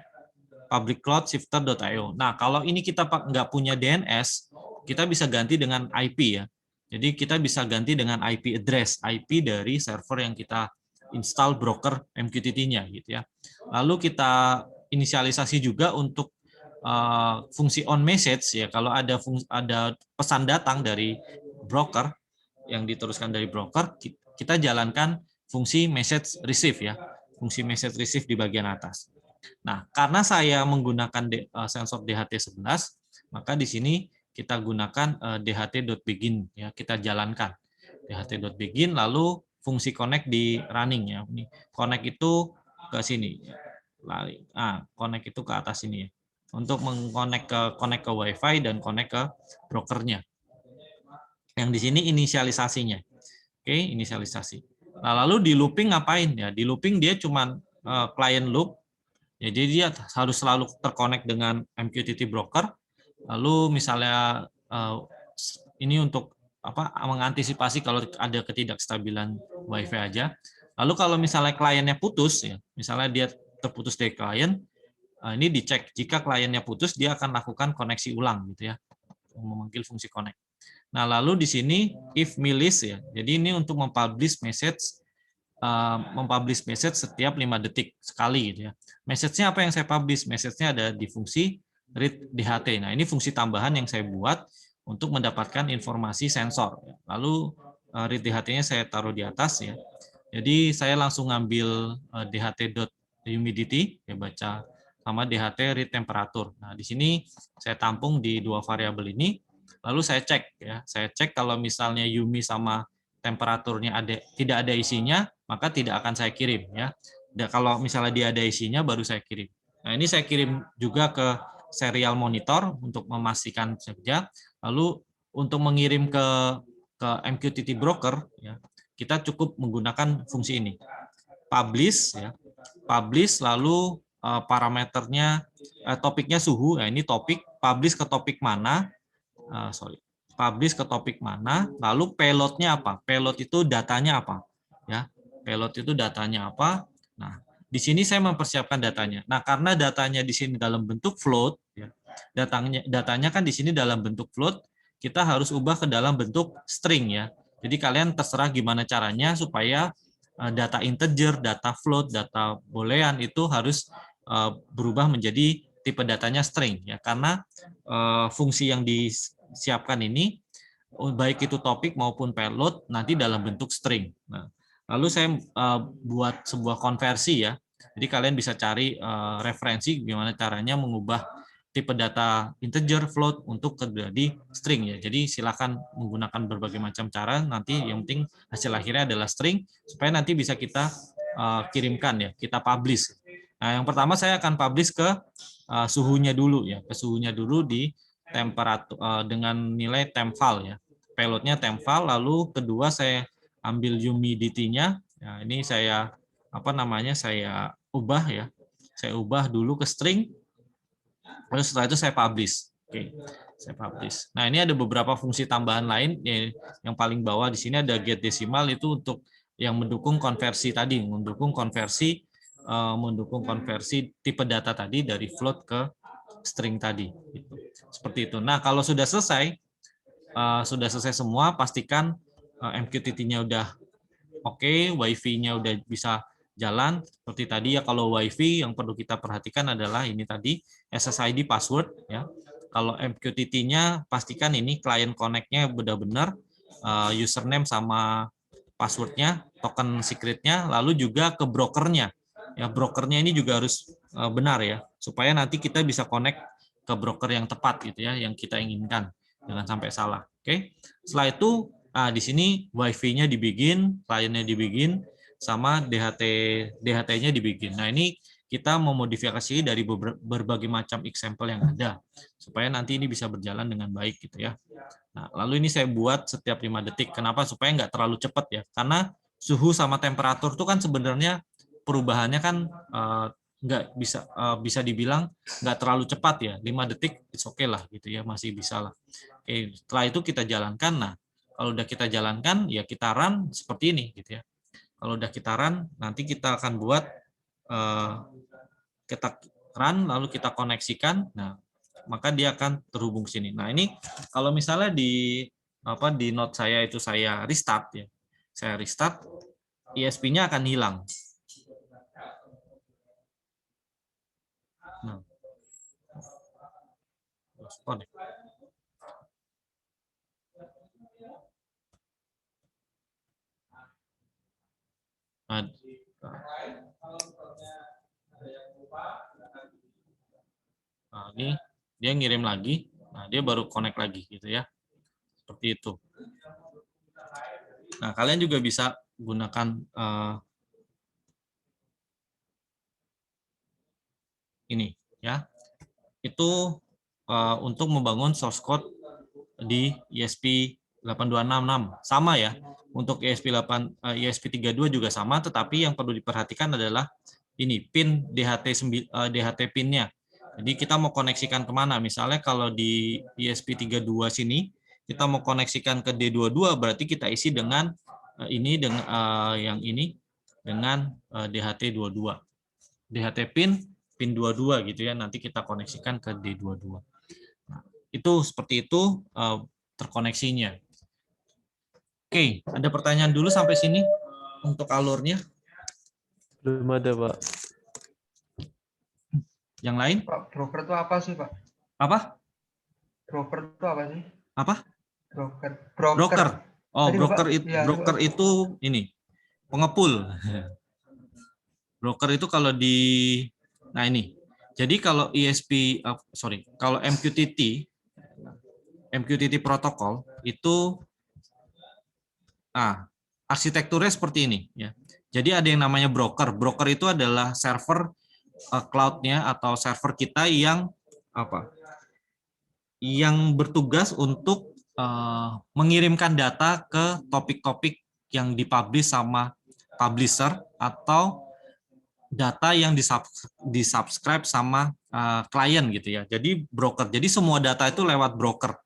Speaker 1: public cloud shifter.io. Nah, kalau ini kita nggak punya DNS, kita bisa ganti dengan IP ya. Jadi kita bisa ganti dengan IP address, IP dari server yang kita install broker MQTT-nya gitu ya. Lalu kita inisialisasi juga untuk fungsi on message ya. Kalau ada pesan datang dari broker yang diteruskan dari broker, kita jalankan fungsi message receive ya. fungsi message receive di bagian atas. Nah, karena saya menggunakan sensor DHT11, maka di sini kita gunakan dht.begin ya, kita jalankan dht.begin, lalu fungsi connect di running ya. Ini connect itu ke sini. Connect itu ke atas ini ya. Untuk connect ke WiFi dan connect ke brokernya. Yang di sini inisialisasinya. Oke, inisialisasi. Nah, lalu di looping ngapain ya? Di looping dia cuma client loop. Jadi dia harus selalu terkonek dengan MQTT broker. Lalu misalnya ini untuk mengantisipasi kalau ada ketidakstabilan WiFi aja. Lalu kalau misalnya kliennya putus ya, misalnya dia terputus dari klien, ini dicek. Jika kliennya putus, dia akan lakukan koneksi ulang gitu ya, memanggil fungsi connect. Nah, lalu di sini if millis ya. Jadi ini untuk mempublish message setiap 5 detik sekali gitu ya. Message-nya apa yang saya publish? Message-nya ada di fungsi read DHT. Nah, ini fungsi tambahan yang saya buat untuk mendapatkan informasi sensor. Lalu read DHT-nya saya taruh di atas ya. Jadi saya langsung ngambil dht.humidity ya, baca sama DHT read temperature. Nah, di sini saya tampung di dua variabel ini. Lalu saya cek ya. Saya cek kalau misalnya Yumi sama temperaturnya tidak ada isinya, maka tidak akan saya kirim ya. Dan kalau misalnya dia ada isinya baru saya kirim. Nah, ini saya kirim juga ke serial monitor untuk memastikan saja. Lalu untuk mengirim ke MQTT broker ya, kita cukup menggunakan fungsi ini. Publish ya. Publish lalu parameternya topiknya suhu. Nah, ini topik, publish ke topik mana? Publish ke topik mana, lalu payload-nya apa? Payload itu datanya apa? Ya, payload itu datanya apa? Nah, di sini saya mempersiapkan datanya. Nah, karena datanya di sini dalam bentuk float, ya, datanya kan di sini dalam bentuk float, kita harus ubah ke dalam bentuk string ya. Jadi kalian terserah gimana caranya supaya data integer, data float, data boolean itu harus berubah menjadi tipe datanya string ya, karena fungsi yang disiapkan ini baik itu topik maupun payload nanti dalam bentuk string. Nah, lalu saya buat sebuah konversi ya. Jadi kalian bisa cari referensi gimana caranya mengubah tipe data integer, float untuk menjadi string ya. Jadi silakan menggunakan berbagai macam cara. Nanti yang penting hasil akhirnya adalah string supaya nanti bisa kita kirimkan ya, kita publish. Nah, yang pertama saya akan publish ke suhunya dulu ya, ke suhunya dulu di temperatur dengan nilai tempval ya. Payloadnya tempval, lalu kedua saya ambil humidity-nya. Ya, ini saya saya ubah ya. Saya ubah dulu ke string. Lalu setelah itu saya publish. Oke, saya publish. Nah, ini ada beberapa fungsi tambahan lain ya, yang paling bawah di sini ada get decimal itu untuk yang mendukung konversi tadi, mendukung konversi tipe data tadi dari float ke string tadi. Seperti itu. Nah, kalau sudah selesai semua, pastikan MQTT-nya udah oke, Wi-Fi-nya udah bisa jalan. Seperti tadi ya, kalau Wi-Fi yang perlu kita perhatikan adalah ini tadi SSID password ya. Kalau MQTT-nya pastikan ini client connect-nya benar-benar username sama password-nya, token secret-nya, lalu juga ke brokernya. Ya, brokernya ini juga harus benar ya, supaya nanti kita bisa connect ke broker yang tepat gitu ya, yang kita inginkan. Jangan sampai salah. Oke. Setelah itu di sini Wi-Fi-nya dibikin, kliennya dibikin, sama DHT-nya dibikin. Nah, ini kita memodifikasi dari berbagai macam example yang ada supaya nanti ini bisa berjalan dengan baik gitu ya. Nah, lalu ini saya buat setiap 5 detik. Kenapa? Supaya nggak terlalu cepat ya. Karena suhu sama temperatur itu kan sebenarnya perubahannya kan nggak bisa dibilang nggak terlalu cepat ya. 5 detik it's okay lah gitu ya, masih bisa lah. Oke, setelah itu kita jalankan. Nah, kalau udah kita jalankan ya kita run seperti ini gitu ya. Kalau udah kita run, nanti kita akan buat kita run lalu kita koneksikan. Nah, maka dia akan terhubung sini. Nah, ini kalau misalnya di node saya itu saya restart ya. Saya restart, ISP-nya akan hilang. Nah. Nah, ini dia ngirim lagi, nah dia baru connect lagi gitu ya, seperti itu. Nah, kalian juga bisa gunakan ini ya, itu untuk membangun source code di ESP8266 sama ya. Untuk ESP32 juga sama, tetapi yang perlu diperhatikan adalah ini pin DHT pinnya. Jadi kita mau koneksikan kemana? Misalnya kalau di ESP32 sini kita mau koneksikan ke D22, berarti kita isi dengan ini dengan yang ini dengan DHT22. DHT pin 22 gitu ya. Nanti kita koneksikan ke D22. Nah, itu seperti itu terkoneksinya. Oke, ada pertanyaan dulu sampai sini untuk alurnya.
Speaker 2: Belum ada, Pak.
Speaker 1: Yang lain?
Speaker 4: Pak, broker itu apa sih, Pak?
Speaker 1: Apa?
Speaker 4: Broker itu apa sih?
Speaker 1: Apa?
Speaker 4: Broker.
Speaker 1: Broker. Oh,
Speaker 4: Tadi
Speaker 1: broker
Speaker 4: Bapak,
Speaker 1: itu
Speaker 4: ya,
Speaker 1: broker itu ini pengepul. Broker itu kalau di nah ini. Jadi kalau kalau MQTT protokol itu arsitekturnya seperti ini ya. Jadi ada yang namanya broker. Broker itu adalah server cloud-nya atau server kita yang apa? Yang bertugas untuk mengirimkan data ke topik-topik yang dipublish sama publisher atau data yang disubscribe sama klien gitu ya. Jadi broker. Jadi semua data itu lewat broker.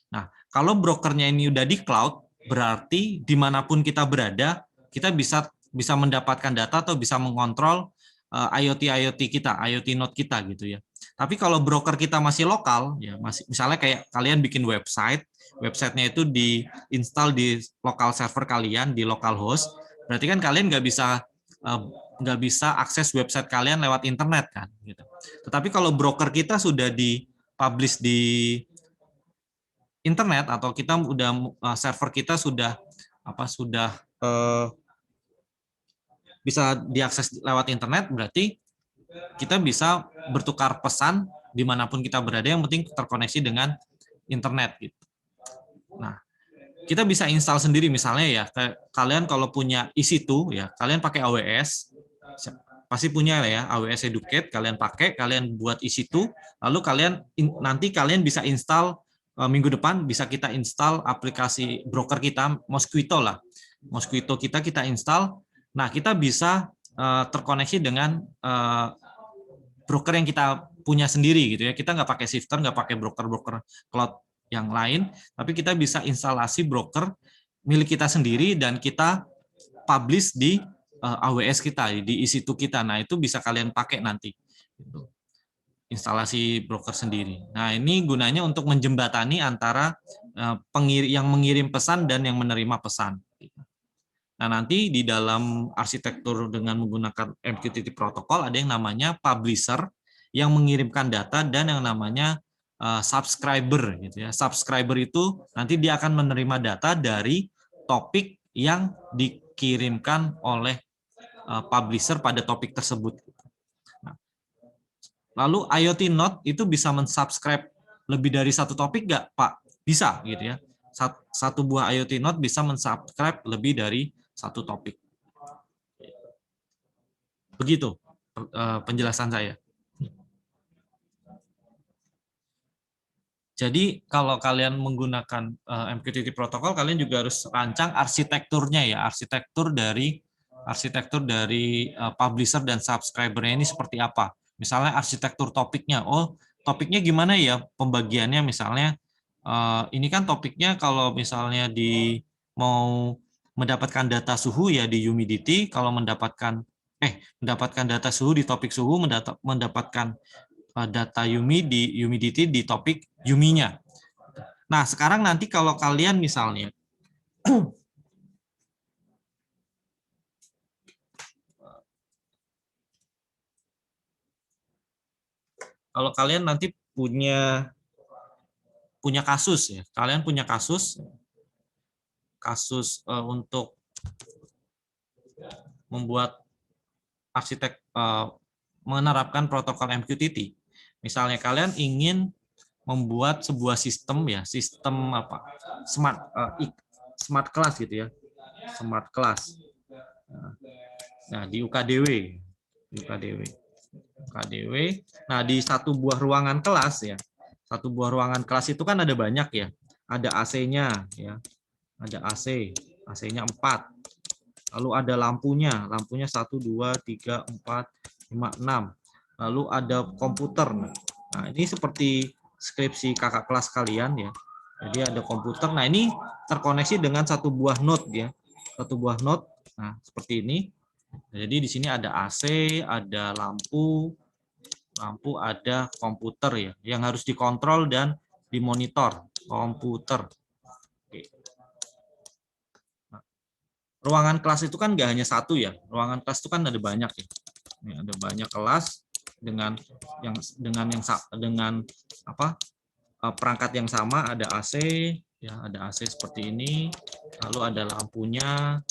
Speaker 1: Nah, kalau brokernya ini udah di cloud, berarti dimanapun kita berada, kita bisa mendapatkan data atau bisa mengontrol IoT kita, IoT node kita gitu ya. Tapi kalau broker kita masih lokal, ya masih misalnya kayak kalian bikin websitenya itu diinstal di lokal server kalian di localhost, berarti kan kalian nggak bisa akses website kalian lewat internet kan gitu. Tetapi kalau broker kita sudah di-publish di internet atau kita server kita sudah bisa diakses lewat internet, berarti kita bisa bertukar pesan dimanapun kita berada, yang penting terkoneksi dengan internet gitu. Nah, kita bisa install sendiri misalnya ya, kalian kalau punya EC2 ya, kalian pakai AWS, pasti punya ya AWS Educate, kalian pakai, kalian buat EC2, lalu nanti kalian bisa install minggu depan bisa kita install aplikasi broker kita Mosquito lah. Mosquito kita install. Nah, kita bisa terkoneksi dengan broker yang kita punya sendiri gitu ya. Kita nggak pakai shifter, nggak pakai broker cloud yang lain, tapi kita bisa instalasi broker milik kita sendiri dan kita publish di AWS kita, di EC2 kita. Nah, itu bisa kalian pakai nanti. Instalasi broker sendiri. Nah, ini gunanya untuk menjembatani antara yang mengirim pesan dan yang menerima pesan. Nah, nanti di dalam arsitektur dengan menggunakan MQTT protokol ada yang namanya publisher yang mengirimkan data dan yang namanya subscriber gitu ya. Subscriber itu nanti dia akan menerima data dari topik yang dikirimkan oleh publisher pada topik tersebut. Nah, lalu IoT node itu bisa mensubscribe lebih dari satu topik nggak, Pak? Bisa gitu ya. Satu buah IoT node bisa mensubscribe lebih dari satu topik. Begitu penjelasan saya. Jadi kalau kalian menggunakan MQTT protokol, kalian juga harus rancang arsitekturnya ya, arsitektur dari publisher dan subscriber-nya ini seperti apa. Misalnya arsitektur topiknya, topiknya gimana ya pembagiannya, misalnya ini kan topiknya kalau misalnya mau mendapatkan data suhu ya di humidity, kalau mendapatkan data suhu di topik suhu, mendapatkan data humidity di topik huminya. Nah, sekarang nanti kalau kalian misalnya kalau kalian nanti punya kasus ya, kalian punya kasus untuk membuat menerapkan protokol MQTT. Misalnya kalian ingin membuat sebuah sistem ya, sistem apa? Smart class gitu ya. Smart class. Nah, di UKDW. Nah, di satu buah ruangan kelas ya. Satu buah ruangan kelas itu kan ada banyak ya. Ada AC-nya ya. Ada AC. AC-nya 4. Lalu ada lampunya. Lampunya 1 2 3 4 5 6. Lalu ada komputer. Nah, ini seperti skripsi kakak kelas kalian ya. Jadi ada komputer. Nah, ini terkoneksi dengan satu buah node ya. Satu buah node. Nah, seperti ini. Jadi di sini ada AC, ada lampu, ada komputer ya, yang harus dikontrol dan dimonitor komputer. Oke. Nah, ruangan kelas itu kan nggak hanya satu ya, ruangan kelas itu kan ada banyak ya. Ini ada banyak kelas dengan perangkat yang sama, ada AC ya, ada AC seperti ini, lalu ada lampunya.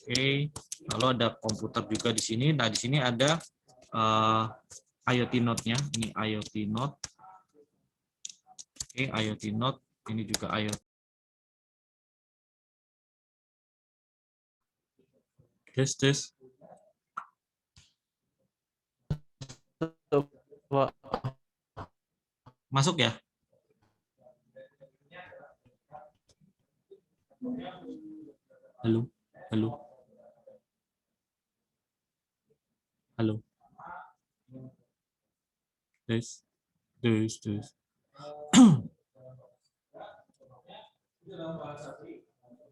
Speaker 1: Oke, lalu ada komputer juga di sini. Nah, di sini ada IoT node-nya. Ini IoT node. Oke, IoT node. Ini juga IoT. Tes.
Speaker 2: Pak.
Speaker 1: Masuk ya? Halo. Tes.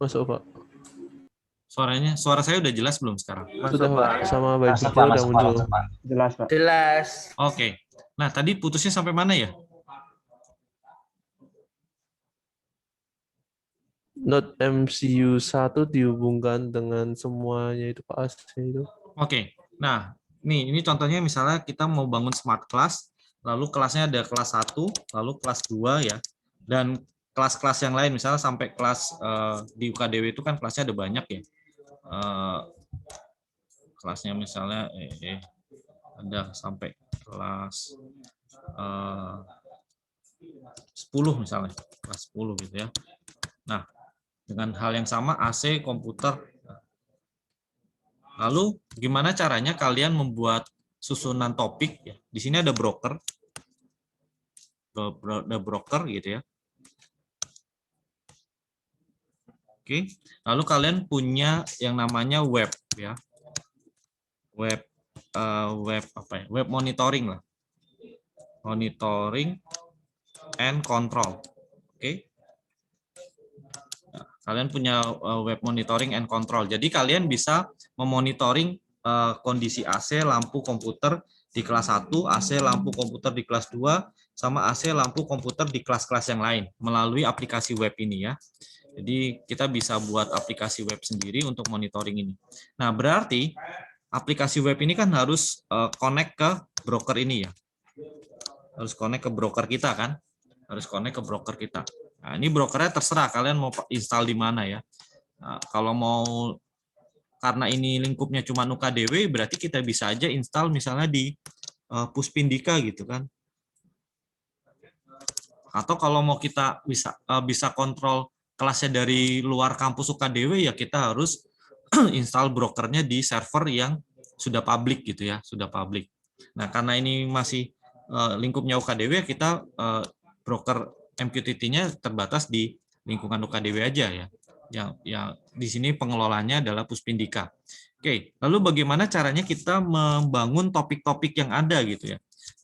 Speaker 2: Masuk, Pak.
Speaker 1: Suara saya udah jelas belum sekarang?
Speaker 2: Sudah, Pak. Sama baik
Speaker 3: Masuk,
Speaker 2: betul
Speaker 3: Pak,
Speaker 2: udah
Speaker 3: masuk, Pak,
Speaker 2: muncul.
Speaker 3: masuk, Pak.
Speaker 5: Jelas, Pak.
Speaker 4: Jelas.
Speaker 1: Oke. Nah, tadi putusnya sampai mana ya?
Speaker 2: Node MCU 1 dihubungkan dengan semuanya itu Pak AC itu.
Speaker 1: Oke. Nah, ini contohnya misalnya kita mau bangun smart class, lalu kelasnya ada kelas 1, lalu kelas 2 ya. Dan kelas-kelas yang lain misalnya sampai kelas di UKDW itu kan kelasnya ada banyak ya. Kelasnya misalnya ada sampai kelas 10 misalnya, kelas 10 gitu ya. Nah, dengan hal yang sama AC, komputer. Lalu gimana caranya kalian membuat susunan topik ya? Di sini ada broker. Ada broker gitu ya. Oke. Lalu kalian punya yang namanya web ya. Web apa ya? Web monitoring lah. Monitoring and control. Oke. Kalian punya web monitoring and control. Jadi kalian bisa memonitoring kondisi AC lampu komputer di kelas 1, AC lampu komputer di kelas 2, sama AC lampu komputer di kelas-kelas yang lain melalui aplikasi web ini ya. Jadi kita bisa buat aplikasi web sendiri untuk monitoring ini. Nah, berarti aplikasi web ini kan harus connect ke broker ini ya. Harus connect ke broker kita kan? Harus connect ke broker kita. Nah, ini brokernya terserah kalian mau install di mana ya. Nah, kalau mau karena ini lingkupnya cuma UKDW, berarti kita bisa aja install misalnya di Puspindika gitu kan. Atau kalau mau kita bisa kontrol kelasnya dari luar kampus UKDW ya kita harus install brokernya di server yang sudah public gitu ya, sudah public. Nah, karena ini masih lingkupnya UKDW, kita broker MQTT-nya terbatas di lingkungan UKDW aja ya. Yang di sini pengelolanya adalah Puspindika. Oke, lalu bagaimana caranya kita membangun topik-topik yang ada gitu ya.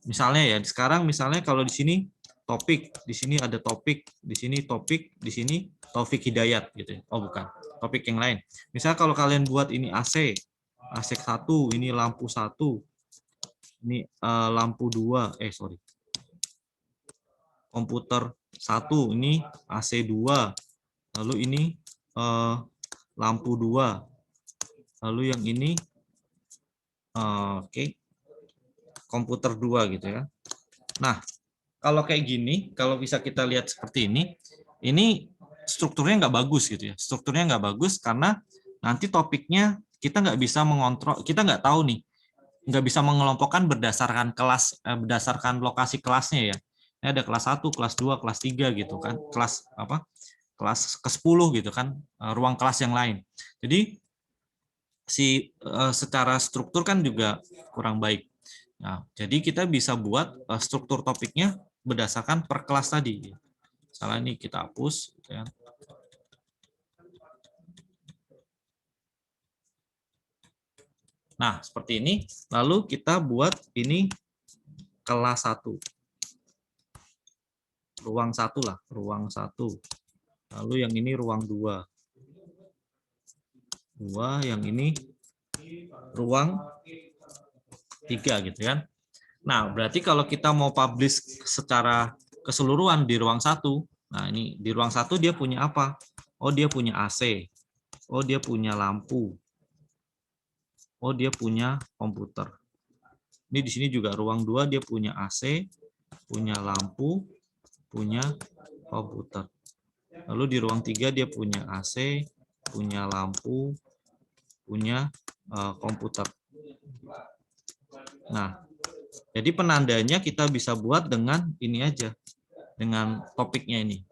Speaker 1: Misalnya ya, sekarang misalnya kalau di sini topik, di sini ada topik, di sini topik, di sini Taufik Hidayat gitu ya. Oh, bukan. Topik yang lain. Misalnya kalau kalian buat ini AC 1, ini lampu 1, ini lampu 2, sorry. Komputer 1, ini AC 2, lalu ini lampu 2, lalu yang ini komputer 2 gitu ya. Nah, kalau kayak gini, kalau bisa kita lihat seperti ini strukturnya nggak bagus gitu ya. Strukturnya nggak bagus karena nanti topiknya kita nggak bisa mengontrol, kita nggak tahu nih nggak bisa mengelompokkan berdasarkan kelas, berdasarkan lokasi kelasnya ya. Ini ada kelas 1, kelas 2, kelas 3 gitu kan. Kelas apa? Kelas ke-10 gitu kan, ruang kelas yang lain. Jadi secara struktur kan juga kurang baik. Nah, jadi kita bisa buat struktur topiknya berdasarkan per kelas tadi. Misalnya ini kita hapus gitu ya. Nah, seperti ini. Lalu kita buat ini kelas 1. Ruang 1 lah, ruang 1. Lalu yang ini ruang 2. Yang ini ruang 3 gitu kan. Nah, berarti kalau kita mau publish secara keseluruhan di ruang 1, nah ini di ruang 1 dia punya apa? Oh, dia punya AC. Oh, dia punya lampu. Oh, dia punya komputer. Ini di sini juga ruang 2 dia punya AC, punya lampu, punya komputer. Lalu di ruang 3 dia punya AC, punya lampu, punya komputer. Nah, jadi penandanya kita bisa buat dengan ini aja, dengan topiknya ini.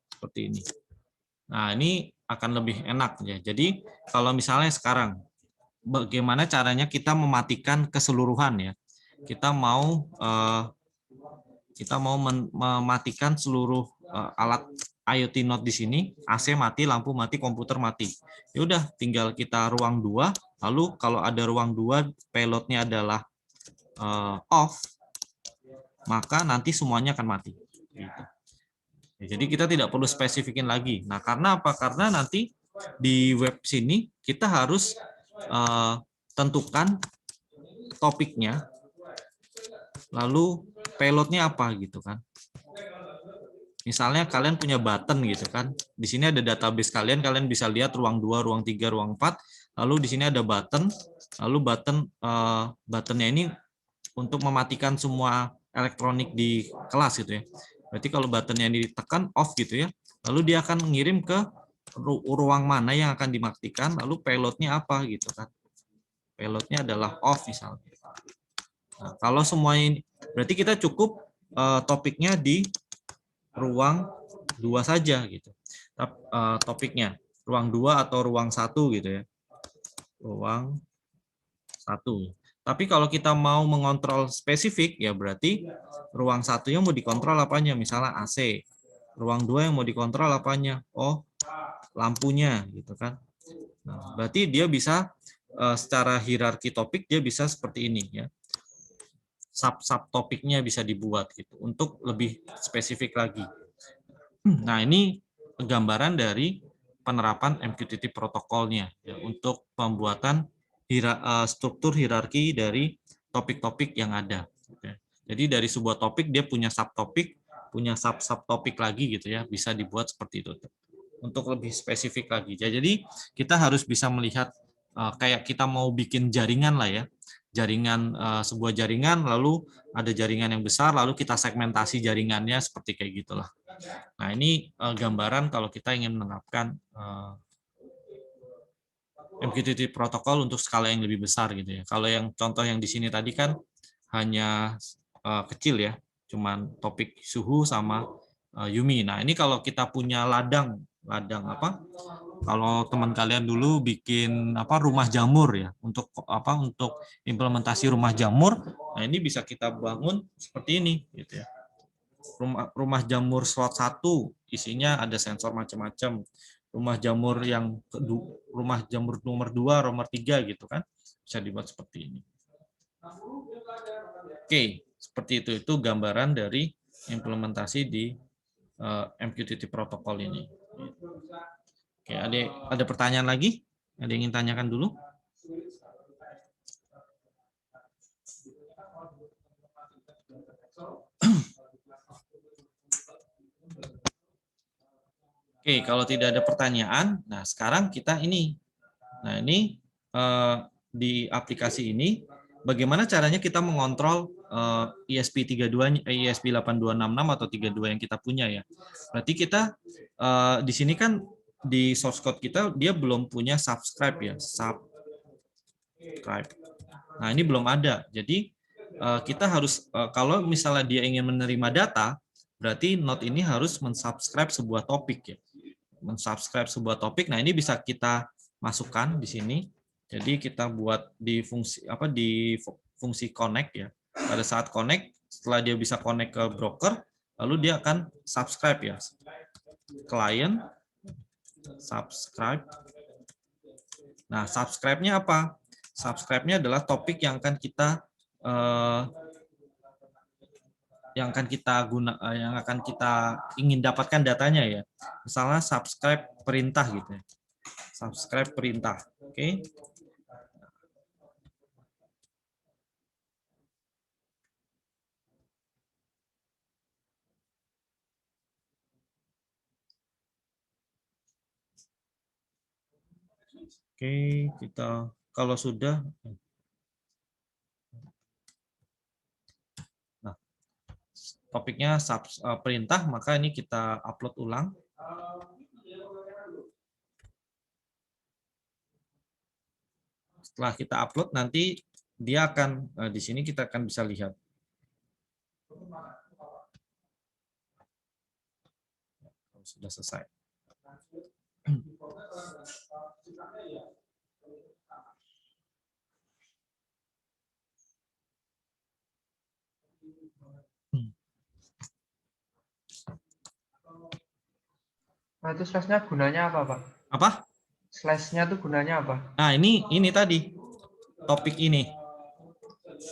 Speaker 1: Seperti ini. Nah, ini akan lebih enak ya. Jadi kalau misalnya sekarang, bagaimana caranya kita mematikan keseluruhan ya? Kita mau mematikan seluruh alat IoT Node di sini, AC mati, lampu mati, komputer mati. Ya udah, tinggal kita ruang 2, lalu kalau ada ruang 2 payloadnya adalah off, maka nanti semuanya akan mati. Gitu. Ya, jadi kita tidak perlu spesifikin lagi. Nah, karena apa? Karena nanti di web sini kita harus tentukan topiknya, lalu payloadnya apa gitu kan. Misalnya kalian punya button gitu kan. Di sini ada database kalian bisa lihat ruang 2, ruang 3, ruang 4. Lalu di sini ada button, lalu buttonnya ini untuk mematikan semua elektronik di kelas gitu ya. Berarti kalau buttonnya ini ditekan off gitu ya, lalu dia akan mengirim ke ruang mana yang akan dimatikan, lalu payloadnya apa gitu kan. Payloadnya adalah off misalnya. Nah, kalau semuanya ini, berarti kita cukup topiknya di ruang 2 saja gitu. Topiknya ruang 2 atau ruang 1 gitu ya. Ruang 1. Tapi kalau kita mau mengontrol spesifik ya berarti ruang 1-nya mau dikontrol apanya? Misalnya AC. Ruang 2 yang mau dikontrol apanya? Oh, lampunya gitu kan. Nah, berarti dia bisa secara hierarki topik dia bisa seperti ini ya. Sub topiknya bisa dibuat gitu untuk lebih spesifik lagi. Nah, ini gambaran dari penerapan MQTT protokolnya ya, untuk pembuatan struktur hierarki dari topik-topik yang ada. Jadi dari sebuah topik dia punya subtopik, punya sub-subtopik lagi gitu ya, bisa dibuat seperti itu untuk lebih spesifik lagi. Jadi kita harus bisa melihat kayak kita mau bikin jaringan lah ya, jaringan sebuah jaringan, lalu ada jaringan yang besar, lalu kita segmentasi jaringannya seperti kayak gitulah. Nah, ini gambaran kalau kita ingin menerapkan MQTT protokol untuk skala yang lebih besar gitu ya. Kalau yang contoh yang di sini tadi kan hanya kecil ya, cuman topik suhu sama Yumi. Nah, ini kalau kita punya ladang apa? Kalau teman kalian dulu bikin apa rumah jamur ya, untuk apa? Untuk implementasi rumah jamur. Nah, ini bisa kita bangun seperti ini gitu ya. Rumah jamur slot 1 isinya ada sensor macam-macam. Rumah jamur rumah jamur nomor 2, nomor 3 gitu kan. Bisa dibuat seperti ini. Oke, seperti itu. Itu gambaran dari implementasi di MQTT protokol ini. Oke, ada pertanyaan lagi? Ada yang ingin tanyakan dulu? Oke, kalau tidak ada pertanyaan, nah sekarang kita ini. Nah, ini di aplikasi ini bagaimana caranya kita mengontrol ESP32, ESP8266 atau 32 yang kita punya ya. Berarti kita di sini kan di source code kita dia belum punya subscribe ya, subscribe. Nah, ini belum ada. Jadi kita harus kalau misalnya dia ingin menerima data, berarti Node ini harus mensubscribe sebuah topik ya. Mensubscribe sebuah topik. Nah, ini bisa kita masukkan di sini. Jadi kita buat di fungsi connect ya. Pada saat connect, setelah dia bisa connect ke broker, lalu dia akan subscribe ya. Client subscribe. Nah, subscribe-nya apa? Subscribe-nya adalah topik yang akan kita ingin dapatkan datanya ya. Misalnya subscribe perintah gitu ya. Subscribe perintah. Oke. Oke, kita kalau sudah topiknya perintah, maka ini kita upload ulang. Setelah kita upload, nanti dia akan di sini kita akan bisa lihat. Sudah selesai.
Speaker 4: Nah, itu slash-nya gunanya apa, Pak?
Speaker 1: Apa?
Speaker 4: Slash-nya tuh gunanya apa?
Speaker 1: Nah, ini tadi topik ini.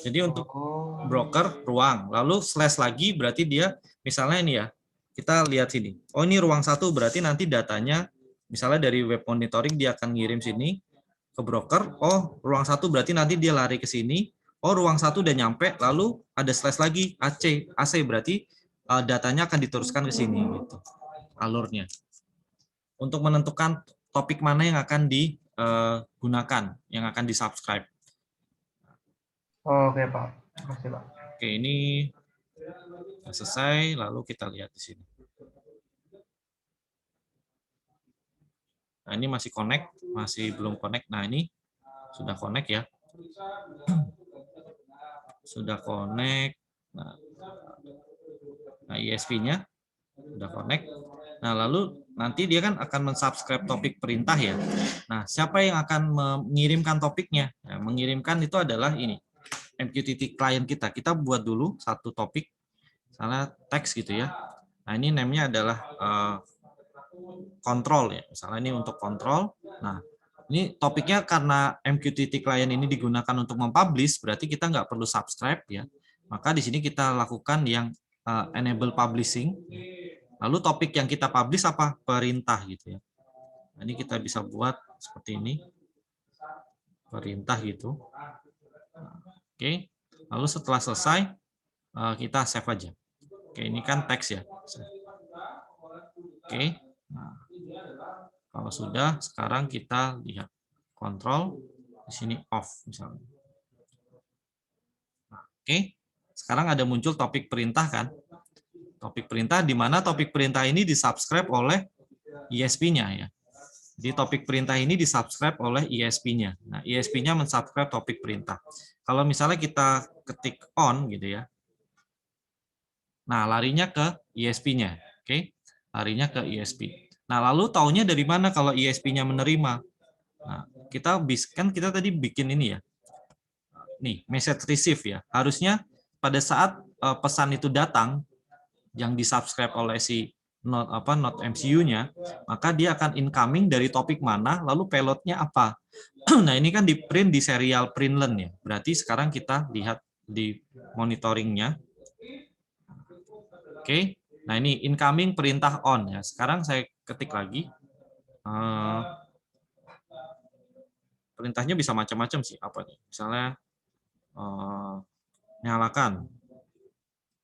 Speaker 1: Jadi untuk broker ruang, lalu slash lagi berarti dia misalnya ini ya. Kita lihat sini. Oh, ini ruang 1 berarti nanti datanya misalnya dari web monitoring dia akan ngirim sini ke broker. Oh, ruang 1 berarti nanti dia lari ke sini. Oh, ruang 1 udah nyampe, lalu ada slash lagi AC berarti datanya akan diteruskan ke sini gitu. Alurnya. Untuk menentukan topik mana yang akan digunakan, yang akan di-subscribe.
Speaker 4: Oke, Pak. Makasih, Pak.
Speaker 1: Oke, ini selesai, lalu kita lihat di sini. Nah, ini masih connect, masih belum connect. Nah, ini sudah connect ya. Sudah connect. Nah, ISP-nya sudah connect. Nah, lalu nanti dia kan akan mensubscribe topik perintah ya. Nah, siapa yang akan mengirimkan topiknya? Nah, mengirimkan itu adalah ini, MQTT client kita. Kita buat dulu satu topik, misalnya teks gitu ya. Nah, ini name-nya adalah kontrol ya. Misalnya ini untuk kontrol. Nah, ini topiknya karena MQTT client ini digunakan untuk mempublish, berarti kita nggak perlu subscribe ya. Maka di sini kita lakukan yang enable publishing. Lalu topik yang kita publish apa? Perintah gitu ya. Nah, ini kita bisa buat seperti ini. Perintah gitu. Oke. Lalu setelah selesai, kita save aja. Oke, ini kan teks ya. Oke. Nah, kalau sudah, sekarang kita lihat kontrol di sini off misalnya. Nah, oke. Sekarang ada muncul topik perintah kan? Topik perintah di mana topik perintah ini disubscribe oleh ISP-nya ya. Jadi topik perintah ini disubscribe oleh ISP-nya. Nah, ISP-nya mensubscribe topik perintah. Kalau misalnya kita ketik on gitu ya. Nah, larinya ke ISP-nya. Oke. Larinya ke ISP. Nah, lalu taunya dari mana kalau ISP-nya menerima? Nah, kita tadi bikin ini ya. Nih, message receive ya. Harusnya pada saat pesan itu datang yang disubscribe oleh si Node MCU-nya, maka dia akan incoming dari topik mana, lalu payload-nya apa. Nah, ini kan di print di serial println ya. Berarti sekarang kita lihat di monitoringnya. Oke. Nah, ini incoming perintah on ya. Sekarang saya ketik lagi. Perintahnya bisa macam-macam sih. Apa nih? Misalnya nyalakan.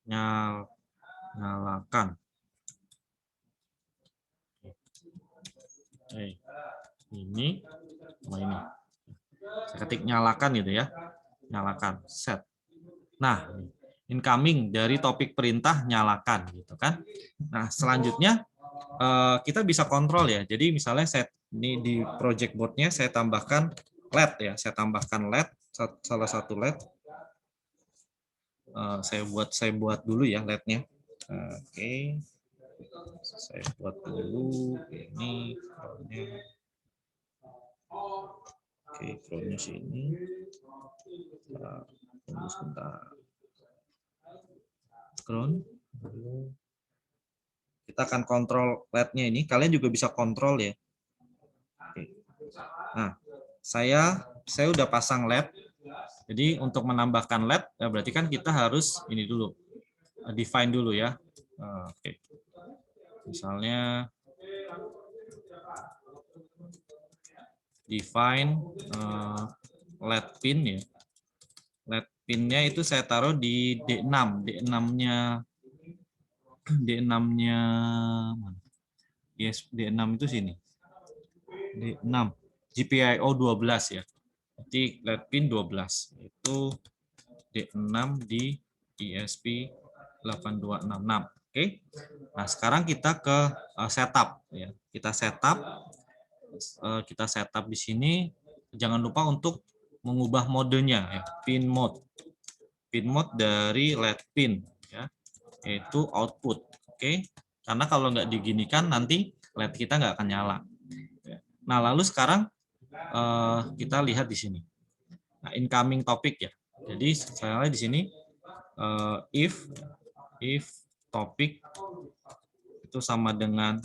Speaker 1: Nyalakan. Ini sama ini. Saya ketik nyalakan gitu ya. Nyalakan, set. Nah, incoming dari topik perintah nyalakan gitu kan. Nah, selanjutnya kita bisa kontrol ya. Jadi misalnya ini di project board-nya saya tambahkan LED ya, saya tambahkan LED, salah satu LED. Saya buat dulu ya LED-nya. Oke. Saya buat dulu ini crown-nya. Oke, crown-nya sini. Tunggu sebentar. Crown. Kita akan kontrol LED-nya ini. Kalian juga bisa kontrol ya. Oke. Nah, saya udah pasang LED. Jadi untuk menambahkan LED, ya berarti kan kita harus ini dulu, define dulu ya. Oke. Misalnya define LED pin ya. LED pinnya itu saya taruh di D6. D6-nya mana? Yes, D6 itu sini. D6 GPIO 12 ya. Berarti LED pin 12 itu D6 di ESP 8266. Oke. Nah, sekarang kita ke setup ya. Kita setup di sini. Jangan lupa untuk mengubah modenya ya, pin mode. Pin mode dari LED pin ya, yaitu output. Oke. Karena kalau nggak diginikan nanti LED kita nggak akan nyala. Nah, lalu sekarang kita lihat di sini. Nah, incoming topic ya. Jadi saya lihat di sini if topic itu sama dengan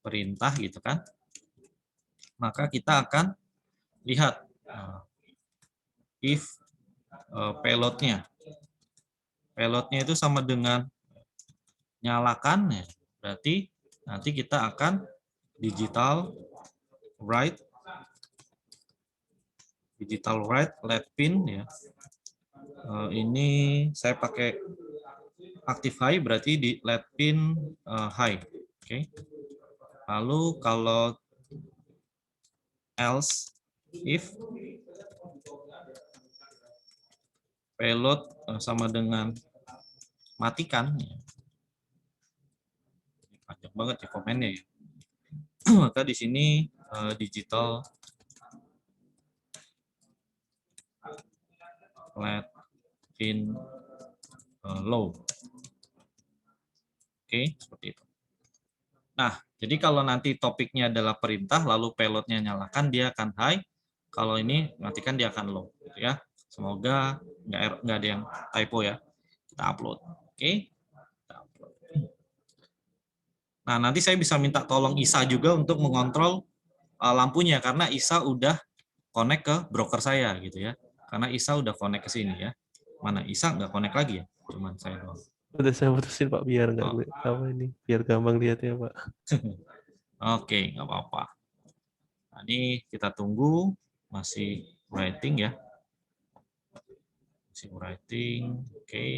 Speaker 1: perintah gitu kan, maka kita akan lihat if payloadnya itu sama dengan nyalakan ya, berarti nanti kita akan digital write LED pin ya. Ini saya pakai active high, berarti di LED pin high. Oke. Lalu kalau else if payload sama dengan matikan ya. Panjang banget ya komennya ya. Maka di sini digital LED pin low. Oke, seperti itu. Nah, jadi kalau nanti topiknya adalah perintah, lalu payloadnya nyalakan, dia akan high. Kalau ini matikan, dia akan low. Gitu ya. Semoga nggak ada yang typo ya. Kita upload. Oke. Kita upload. Nah, nanti saya bisa minta tolong Isa juga untuk mengontrol lampunya, karena Isa udah connect ke broker saya gitu ya. Karena Isa udah connect ke sini ya. Mana Isa nggak connect lagi ya? Cuman saya doang.
Speaker 2: Udah saya putusin Pak biar nggak apa ini, biar gampang lihatnya Pak.
Speaker 1: Oke, nggak apa-apa. Nah, ini kita tunggu, masih writing ya. Masih writing, oke.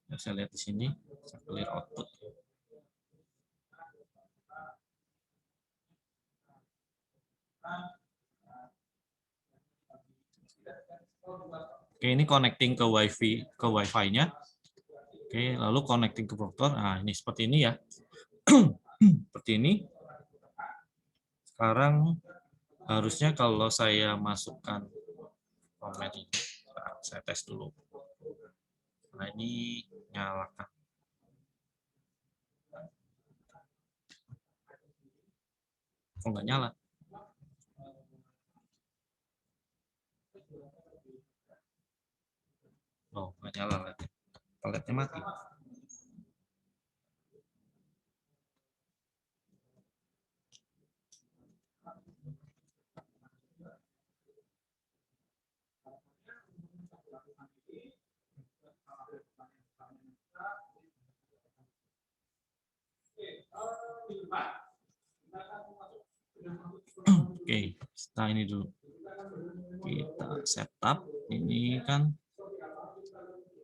Speaker 1: Ya, saya lihat di sini, saya clear output. Oke, ini connecting ke Wi-Fi-nya. Oke, lalu connecting ke broker. Nah, ini seperti ini ya. Seperti ini. Sekarang harusnya kalau saya masukkan komen ini, nah, saya tes dulu. Nah, ini nyalakan. Kok nggak nyala? Oh, nggak nyala LED-nya. LED-nya mati. Oke, setelah ini dulu. Kita setup. Ini kan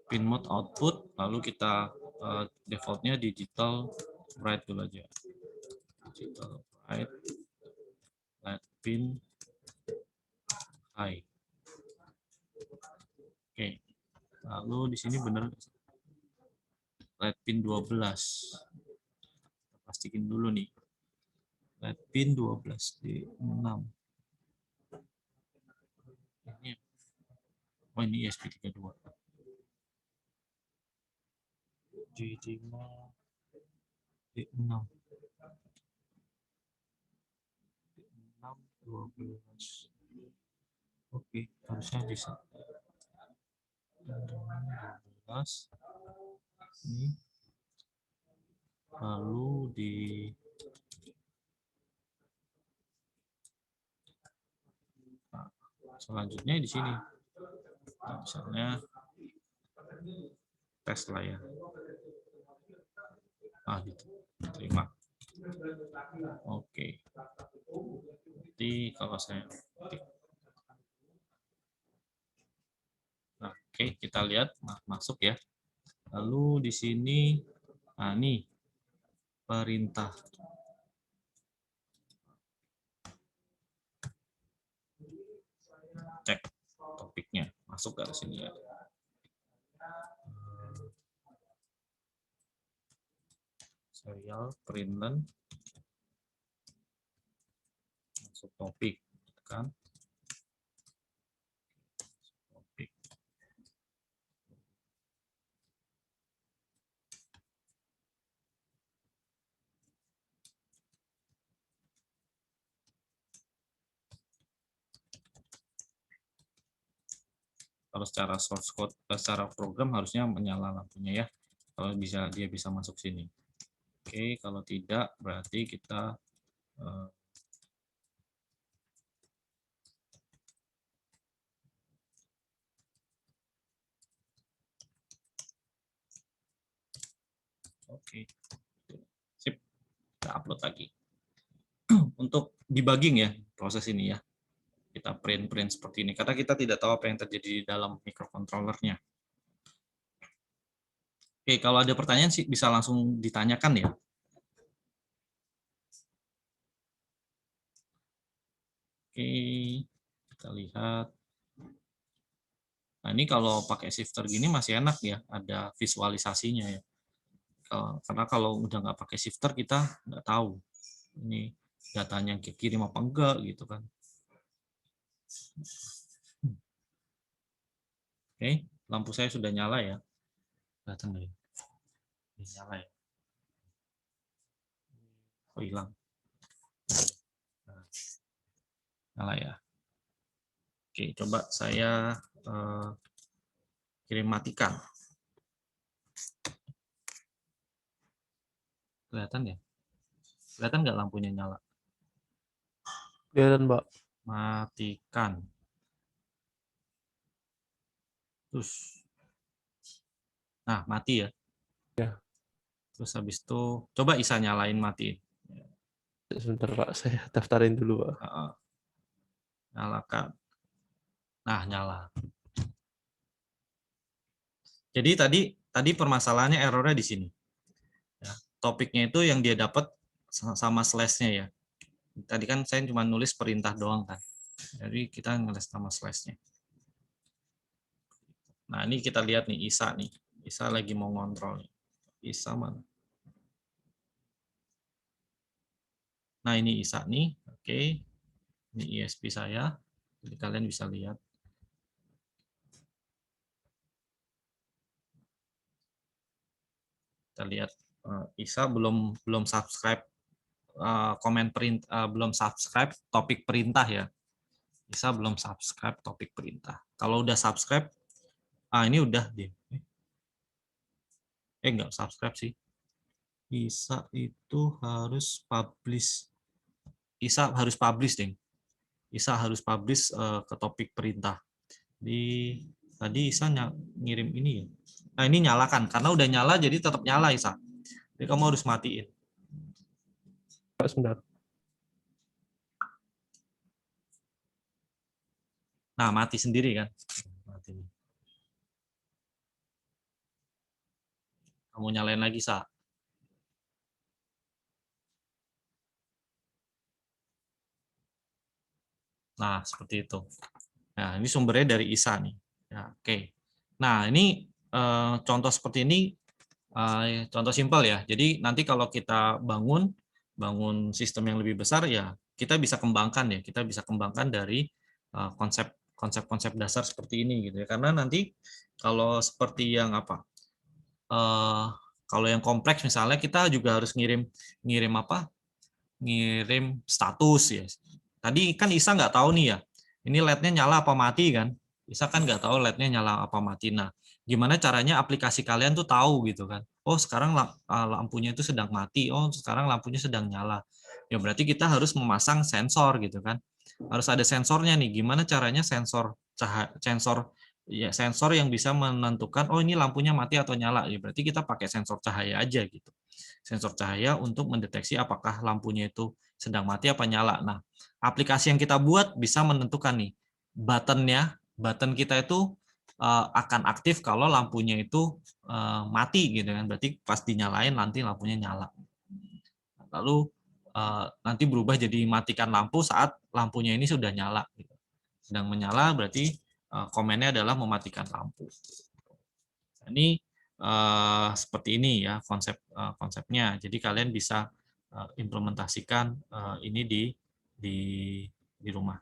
Speaker 1: pin mode output, lalu kita defaultnya digital write dulu aja. Digital write LED pin high. Oke. Lalu di sini benar LED pin 12. Pastikan dulu nih. Let pin 12D6. Oh ini ESP32. G5 D6. 12. Oke, harusnya bisa. 12. Ini. Lalu di selanjutnya di sini. Nah, misalnya tes lah ya. Gitu. Terima. Oke. Nanti kalau saya ketik. Nah, oke, kita lihat masuk ya. Lalu di sini ini perintah. Cek topiknya masuk ke sini ya. Serial println masuk topik kan. Topik. Kalau secara source code, secara program harusnya menyala lampunya ya. Kalau dia bisa masuk sini. Oke, kalau tidak berarti kita oke. Sip. Kita upload lagi. Untuk debugging ya proses ini ya. Kita print seperti ini karena kita tidak tahu apa yang terjadi di dalam microcontrollernya. Oke, kalau ada pertanyaan sih bisa langsung ditanyakan ya. Oke, kita lihat. Nah, ini kalau pakai shifter gini masih enak ya, ada visualisasinya ya. Karena kalau udah nggak pakai shifter kita nggak tahu ini datanya kirim apa enggak gitu kan. Oke, lampu saya sudah nyala ya. Kelihatan nggak ya? Ini nyala ya. Oh, hilang. Nah, nyala ya. Oke, coba saya kirim matikan. Kelihatan ya? Kelihatan nggak lampunya nyala?
Speaker 2: Kelihatan, Mbak.
Speaker 1: Matikan. Terus. Nah, mati ya.
Speaker 2: Ya.
Speaker 1: Terus habis itu coba Isa nyalain matiin.
Speaker 2: Sebentar, Pak. Saya daftarin dulu, Pak.
Speaker 1: Nyalakan. Nah, nyala. Jadi tadi permasalahannya errornya di sini. Ya, topiknya itu yang dia dapat sama slash-nya ya. Tadi kan saya cuma nulis perintah doang kan. Jadi kita nulis sama slash-nya. Nah, ini kita lihat nih Isa nih. Isa lagi mau ngontrol nih. Isa mana? Nah, ini Isa nih. Oke. Ini ISP saya. Jadi kalian bisa lihat. Kita lihat Isa belum subscribe komen belum subscribe topik perintah ya. Isa belum subscribe topik perintah. Kalau udah subscribe, ini udah deh. Nggak subscribe sih. Isa itu harus publish. Isa harus publish deh. Isa harus publish ke topik perintah. Tadi Isa ngirim ini ya. Nah, ini nyalakan karena udah nyala jadi tetap nyala Isa. Jadi kamu harus matiin.
Speaker 2: Pak, sebentar.
Speaker 1: Nah, mati sendiri kan. Mati. Kamu nyalain lagi, Sa. Nah, seperti itu. Nah, ini sumbernya dari Isa nih. Ya, oke. Nah, ini contoh seperti ini contoh simpel ya. Jadi nanti kalau kita bangun sistem yang lebih besar ya, kita bisa kembangkan ya. Kita bisa kembangkan dari konsep-konsep dasar seperti ini gitu ya. Karena nanti kalau seperti yang apa? Kalau yang kompleks misalnya kita juga harus ngirim status ya. Tadi kan Isa nggak tahu nih ya, ini LED-nya nyala apa mati kan? Isa kan nggak tahu LED-nya nyala apa mati. Nah, gimana caranya aplikasi kalian tuh tahu gitu kan? Oh, sekarang lampunya itu sedang mati. Oh, sekarang lampunya sedang nyala. Ya berarti kita harus memasang sensor gitu kan? Harus ada sensornya nih. Gimana caranya sensor yang bisa menentukan oh ini lampunya mati atau nyala. Ya berarti kita pakai sensor cahaya aja gitu. Sensor cahaya untuk mendeteksi apakah lampunya itu sedang mati apa nyala. Nah, aplikasi yang kita buat bisa menentukan nih button kita itu akan aktif kalau lampunya itu mati gitu kan. Berarti pas dinyalain nanti lampunya nyala. Lalu nanti berubah jadi matikan lampu saat lampunya ini sudah nyala. Sedang menyala berarti komennya adalah mematikan lampu. Ini seperti ini ya konsepnya. Jadi kalian bisa implementasikan ini di rumah.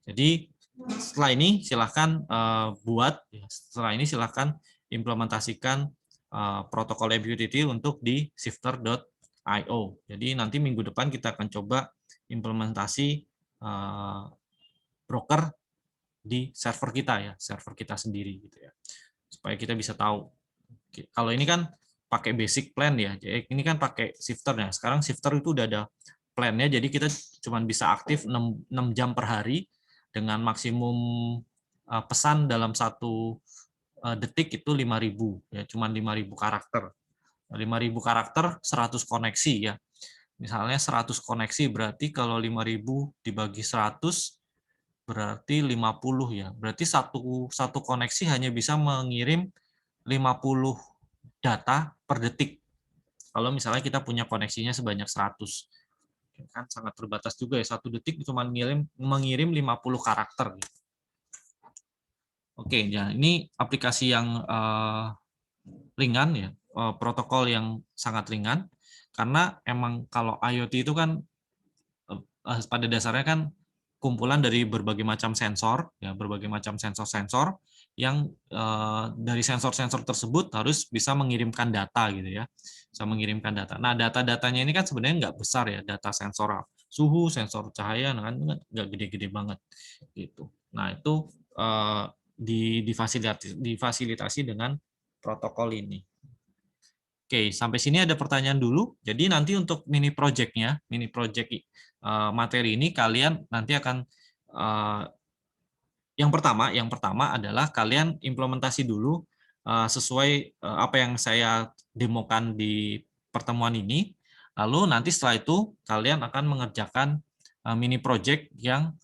Speaker 1: Jadi setelah ini silahkan setelah ini silahkan implementasikan protokol MQTT untuk di shifter.io. Jadi nanti minggu depan kita akan coba implementasi broker di server kita ya, server kita sendiri gitu ya. Supaya kita bisa tahu. Kalau ini kan pakai basic plan ya. Jadi ini kan pakai shifter ya. Sekarang shifter itu udah ada plan-nya, jadi kita cuma bisa aktif 6 jam per hari dengan maksimum pesan dalam 1 detik itu 5.000 ya, cuma 5.000 karakter. 5.000 karakter 100 koneksi ya. Misalnya 100 koneksi berarti kalau 5.000 dibagi 100 berarti 50 ya. Berarti satu koneksi hanya bisa mengirim 50 data per detik. Kalau misalnya kita punya koneksinya sebanyak 100. Kan sangat terbatas juga ya, 1 detik cuma mengirim 50 karakter. Oke, ya ini aplikasi yang ringan ya, protokol yang sangat ringan, karena emang kalau IoT itu kan pada dasarnya kan kumpulan dari berbagai macam sensor, ya berbagai macam sensor-sensor yang dari sensor-sensor tersebut harus bisa mengirimkan data gitu ya, bisa mengirimkan data. Nah data-datanya ini kan sebenarnya nggak besar ya, data sensor suhu, sensor cahaya, kan nggak gede-gede banget gitu. Nah itu difasilitasi dengan protokol ini. Oke, sampai sini ada pertanyaan dulu. Jadi nanti untuk mini project-nya, mini project materi ini kalian nanti akan yang pertama adalah kalian implementasi dulu sesuai apa yang saya demokan di pertemuan ini. Lalu nanti setelah itu kalian akan mengerjakan mini project yang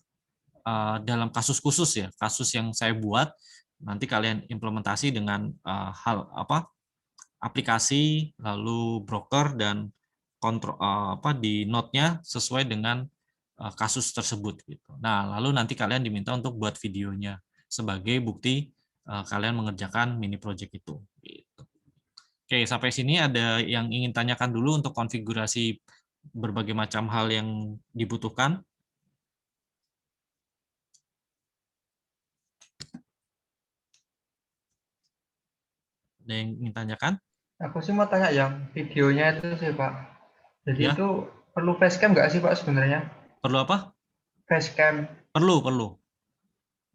Speaker 1: dalam kasus khusus ya, kasus yang saya buat nanti kalian implementasi dengan aplikasi, lalu broker dan kontrol di node-nya sesuai dengan kasus tersebut gitu. Nah, lalu nanti kalian diminta untuk buat videonya sebagai bukti kalian mengerjakan mini project itu gitu. Oke, sampai sini ada yang ingin tanyakan dulu untuk konfigurasi berbagai macam hal yang dibutuhkan? Ada yang ingin tanyakan?
Speaker 4: Aku sih mau tanya yang videonya itu sih Pak. Jadi
Speaker 1: Ya.
Speaker 4: itu perlu facecam nggak sih Pak sebenarnya?
Speaker 1: Perlu apa?
Speaker 4: Facecam.
Speaker 1: Perlu.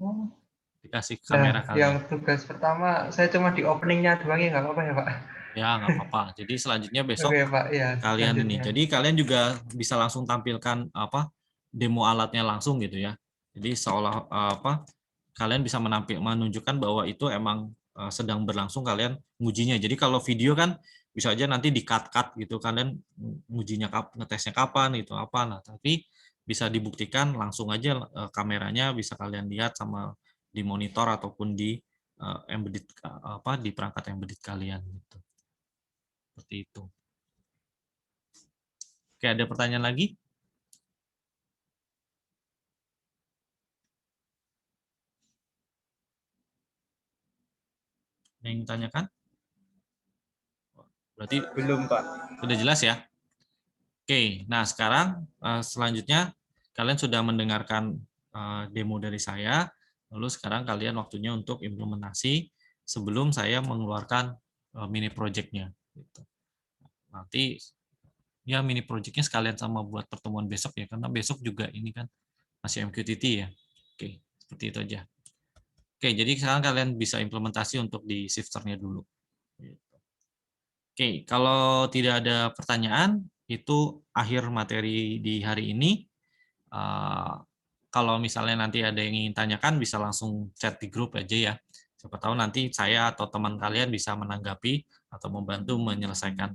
Speaker 4: Oh.
Speaker 1: Dikasih
Speaker 4: Nah,
Speaker 1: kamera
Speaker 4: yang
Speaker 1: kalian.
Speaker 4: tugas pertama saya cuma di openingnya doang ya nggak apa-apa ya Pak?
Speaker 1: Ya, nggak apa-apa. Jadi selanjutnya besok
Speaker 4: Oke Pak, ya
Speaker 1: kalian ini.
Speaker 4: selanjutnya.
Speaker 1: Jadi kalian juga bisa langsung tampilkan demo alatnya langsung gitu ya. Jadi seolah kalian bisa menunjukkan bahwa itu emang sedang berlangsung kalian ngujinya. Jadi kalau video kan bisa aja nanti di-cut gitu kalian ngujinya ngetesnya kapan itu apa. Nah, tapi bisa dibuktikan langsung aja kameranya bisa kalian lihat sama di monitor ataupun di embedded di perangkat embedded kalian gitu. Seperti itu. Oke, ada pertanyaan lagi? Ada yang ditanyakan? Berarti
Speaker 5: Belum, Pak.
Speaker 1: sudah jelas ya? Oke, nah sekarang selanjutnya kalian sudah mendengarkan demo dari saya, lalu sekarang kalian waktunya untuk implementasi sebelum saya mengeluarkan mini project-nya. Gitu. Nanti ya mini project-nya sekalian sama buat pertemuan besok ya, karena besok juga ini kan masih MQTT ya. Oke, seperti itu aja. Oke, jadi sekarang kalian bisa implementasi untuk di shifter-nya dulu. Oke, kalau tidak ada pertanyaan, itu akhir materi di hari ini. Kalau misalnya nanti ada yang ingin tanyakan, bisa langsung chat di grup aja ya. Siapa tahu nanti saya atau teman kalian bisa menanggapi atau membantu menyelesaikan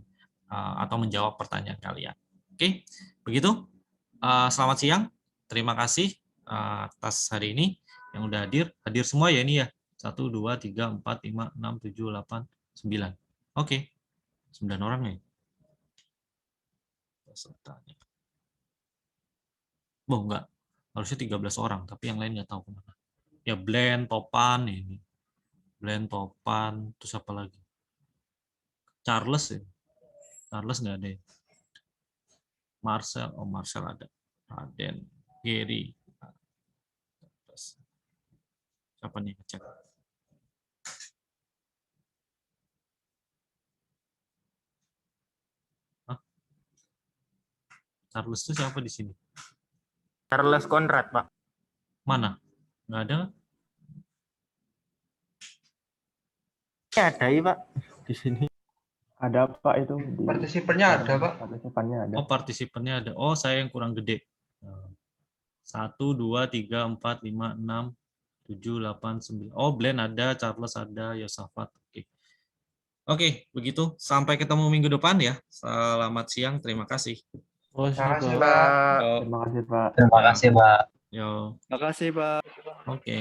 Speaker 1: atau menjawab pertanyaan kalian. Oke, begitu. Selamat siang. Terima kasih atas hari ini yang udah hadir. Hadir semua ya ini ya. 1, 2, 3, 4, 5, 6, 7, 8, 9. Oke. 9 orang nih. Pesertanya. Oh, enggak. Harusnya 13 orang, tapi yang lain nggak tahu kemana. Ya, Blend, Topan, ini. Blend, Topan, terus apa lagi? Charles ya. Charles nggak ada ya. Marcel, oh Marcel ada. Raden, Gary. Siapa nih ngecek? Charles itu siapa di sini?
Speaker 5: Charles Conrad, Pak.
Speaker 1: Mana? Nggak ada?
Speaker 5: Ini ada ya, Pak, di sini. Ada, Pak, itu.
Speaker 4: Partisipannya ada, Pak.
Speaker 5: Partisipannya ada.
Speaker 1: Oh, partisipannya ada. Oh, saya yang kurang gede. 1, 2, 3, 4, 5, 6, 7, 8, 9. Oh, Blend ada, Charles ada, Yosafat. Oke. Oke, begitu. Sampai ketemu minggu depan ya. Selamat siang, terima kasih.
Speaker 4: Terima kasih,
Speaker 2: Pak.
Speaker 4: Pak.
Speaker 1: Yo.
Speaker 5: Terima kasih, Pak.
Speaker 3: Terima kasih, Pak.
Speaker 1: Yo.
Speaker 5: Terima kasih, Pak.
Speaker 1: Oke.